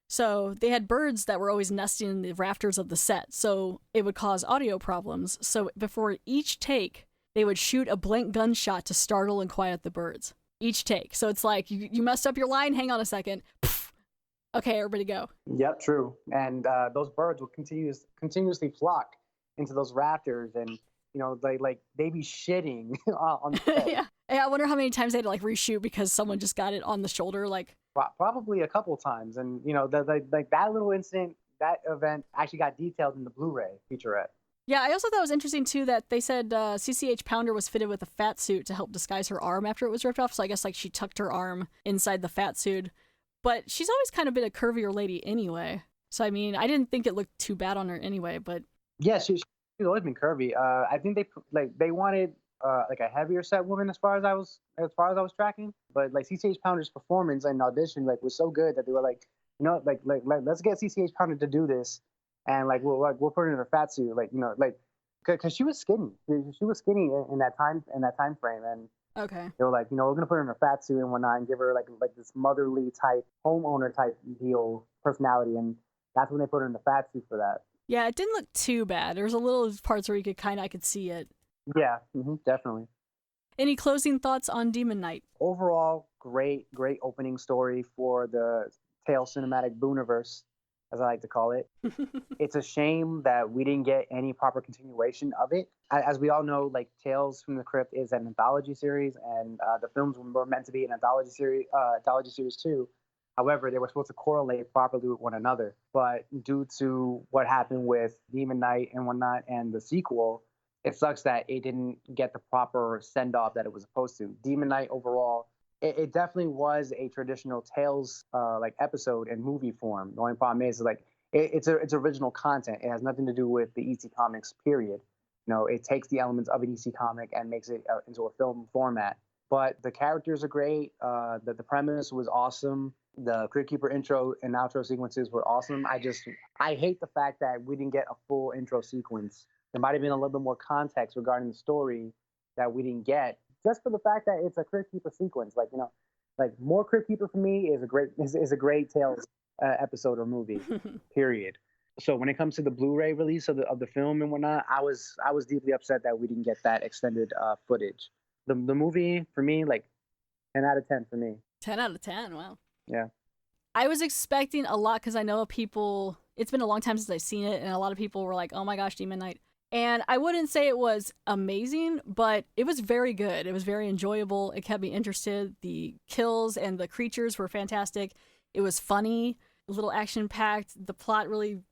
So they had birds that were always nesting in the rafters of the set. So it would cause audio problems. So before each take, they would shoot a blank gunshot to startle and quiet the birds. Each take. So it's like, you messed up your line, hang on a second. Pfft. Okay, everybody go. Yep, true. And those birds would continuously flock into those rafters, and they be shitting on the set. Yeah. I wonder how many times they had to like reshoot because someone just got it on the shoulder. Like probably a couple times, and that little incident, that event actually got detailed in the Blu-ray featurette. Yeah, I also thought it was interesting too that they said CCH Pounder was fitted with a fat suit to help disguise her arm after it was ripped off. So I guess like she tucked her arm inside the fat suit, but she's always kind of been a curvier lady anyway. So I mean, I didn't think it looked too bad on her anyway. But yeah, she's always been curvy. I think they wanted like a heavier set woman as far as I was tracking. But like CCH Pounder's performance and audition was so good that they were like, let's get CCH Pounder to do this, and we'll put her in her fat suit, because she was skinny. She was skinny in that time frame, and okay, they were like, we're gonna put her in her fat suit and whatnot, and give her like this motherly type, homeowner type deal personality, and that's when they put her in the fat suit for that. Yeah, it didn't look too bad. There was a little parts where I could see it. Yeah, definitely. Any closing thoughts on Demon Knight? Overall, great opening story for the Tales Cinematic Booniverse, as I like to call it. It's a shame that we didn't get any proper continuation of it. As we all know, like Tales from the Crypt is an anthology series, and the films were meant to be an anthology series too. However, they were supposed to correlate properly with one another. But due to what happened with Demon Knight and whatnot and the sequel, it sucks that it didn't get the proper send-off that it was supposed to. Demon Knight overall, it definitely was a traditional Tales episode in movie form. The only problem is it's original content. It has nothing to do with the EC Comics, period. It takes the elements of an EC comic and makes it into a film format. But the characters are great. The premise was awesome. The Crypt Keeper intro and outro sequences were awesome. I hate the fact that we didn't get a full intro sequence. There might have been a little bit more context regarding the story that we didn't get, just for the fact that it's a Crypt Keeper sequence. More Crypt Keeper for me is a great Tales episode or movie. Period. So when it comes to the Blu-ray release of the film and whatnot, I was deeply upset that we didn't get that extended footage. The movie for me, like 10 out of 10 for me. 10 out of 10. Wow. Yeah. I was expecting a lot because I know people. It's been a long time since I've seen it, and a lot of people were like, "Oh my gosh, Demon Knight." And I wouldn't say it was amazing, but it was very good. It was very enjoyable. It kept me interested. The kills and the creatures were fantastic. It was funny, a little action-packed. The plot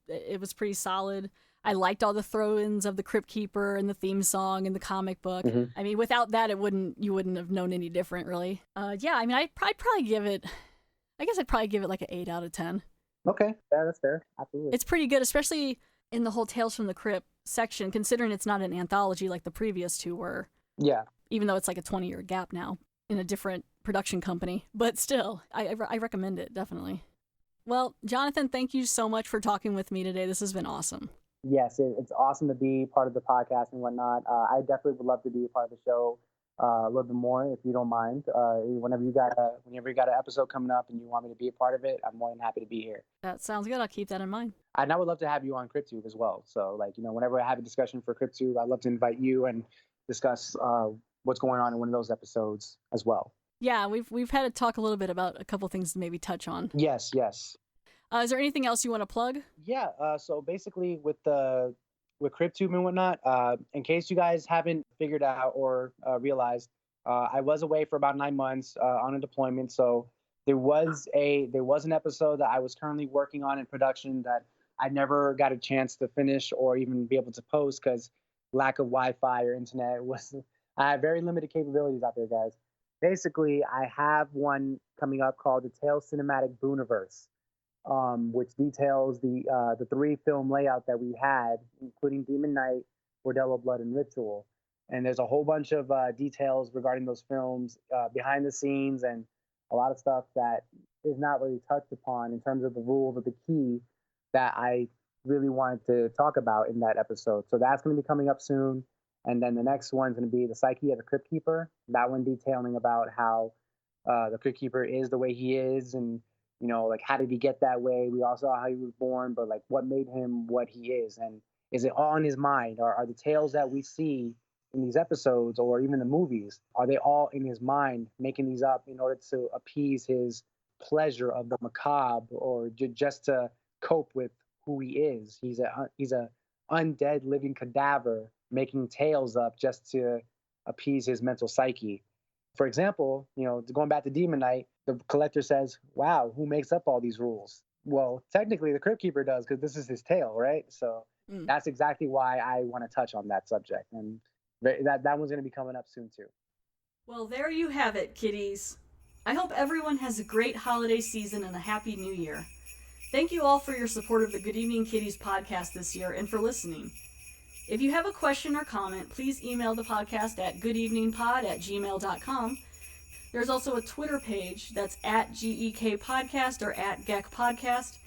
it was pretty solid. I liked all the throw-ins of the Crypt Keeper and the theme song and the comic book. Mm-hmm. I mean, without that, you wouldn't have known any different, really. Yeah, I mean, I'd probably give it, like an 8 out of 10. Okay, yeah, that's fair. Absolutely. It's pretty good, especially in the whole Tales from the Crypt section, considering it's not an anthology like the previous two were. Yeah. Even though it's like a 20-year gap now in a different production company. But still, I recommend it, definitely. Well, Jonathan, thank you so much for talking with me today. This has been awesome. Yes, it's awesome to be part of the podcast and whatnot. I definitely would love to be a part of the show a little bit more, if you don't mind. Whenever you got an episode coming up and you want me to be a part of it, I'm more than happy to be here. That sounds good. I'll keep that in mind. And I would love to have you on CryptTube as well. So, whenever I have a discussion for CryptTube, I'd love to invite you and discuss what's going on in one of those episodes as well. Yeah, we've had to talk a little bit about a couple things to maybe touch on. Yes. Is there anything else you want to plug? Yeah. So basically, with CryptTube and whatnot, in case you guys haven't figured out or realized, I was away for about 9 months on a deployment. So there was an episode that I was currently working on in production that I never got a chance to finish or even be able to post because lack of Wi-Fi or internet I have very limited capabilities out there, guys. Basically, I have one coming up called the Tales Cinematic Booniverse, which details the 3 film layout that we had, including Demon Knight, Bordello Blood, and Ritual. And there's a whole bunch of details regarding those films, behind the scenes, and a lot of stuff that is not really touched upon in terms of the rules of the key that I really wanted to talk about in that episode. So that's going to be coming up soon. And then the next one's going to be the Psyche of the Crypt Keeper. That one detailing about how the Crypt Keeper is the way he is, and how did he get that way? We all saw how he was born, but what made him what he is, and is it all in his mind? Or are the tales that we see in these episodes or even the movies, are they all in his mind, making these up in order to appease his pleasure of the macabre, or just to cope with who he is? He's a undead living cadaver making tales up just to appease his mental psyche. For example, going back to Demon Knight, the collector says, "Wow, who makes up all these rules?" Well, technically the Crypt Keeper does, because this is his tale, right? So that's exactly why I want to touch on that subject, and that one's going to be coming up soon too. Well, there you have it, kiddies. I hope everyone has a great holiday season and a happy new year. Thank you all for your support of the Good Evening Kiddies podcast this year and for listening. If you have a question or comment, please email the podcast at goodeveningpod@gmail.com. There's also a Twitter page that's @GEKPodcast or @GEKPodcast.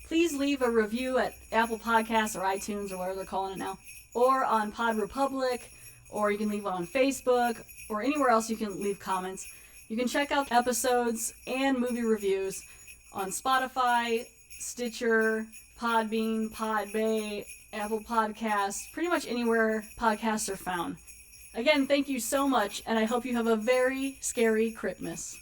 Please leave a review at Apple Podcasts or iTunes or whatever they're calling it now, or on Pod Republic, or you can leave one on Facebook, or anywhere else you can leave comments. You can check out episodes and movie reviews on Spotify, Stitcher, Podbean, Podbay, Apple Podcasts, pretty much anywhere podcasts are found. Again, thank you so much, and I hope you have a very scary Christmas.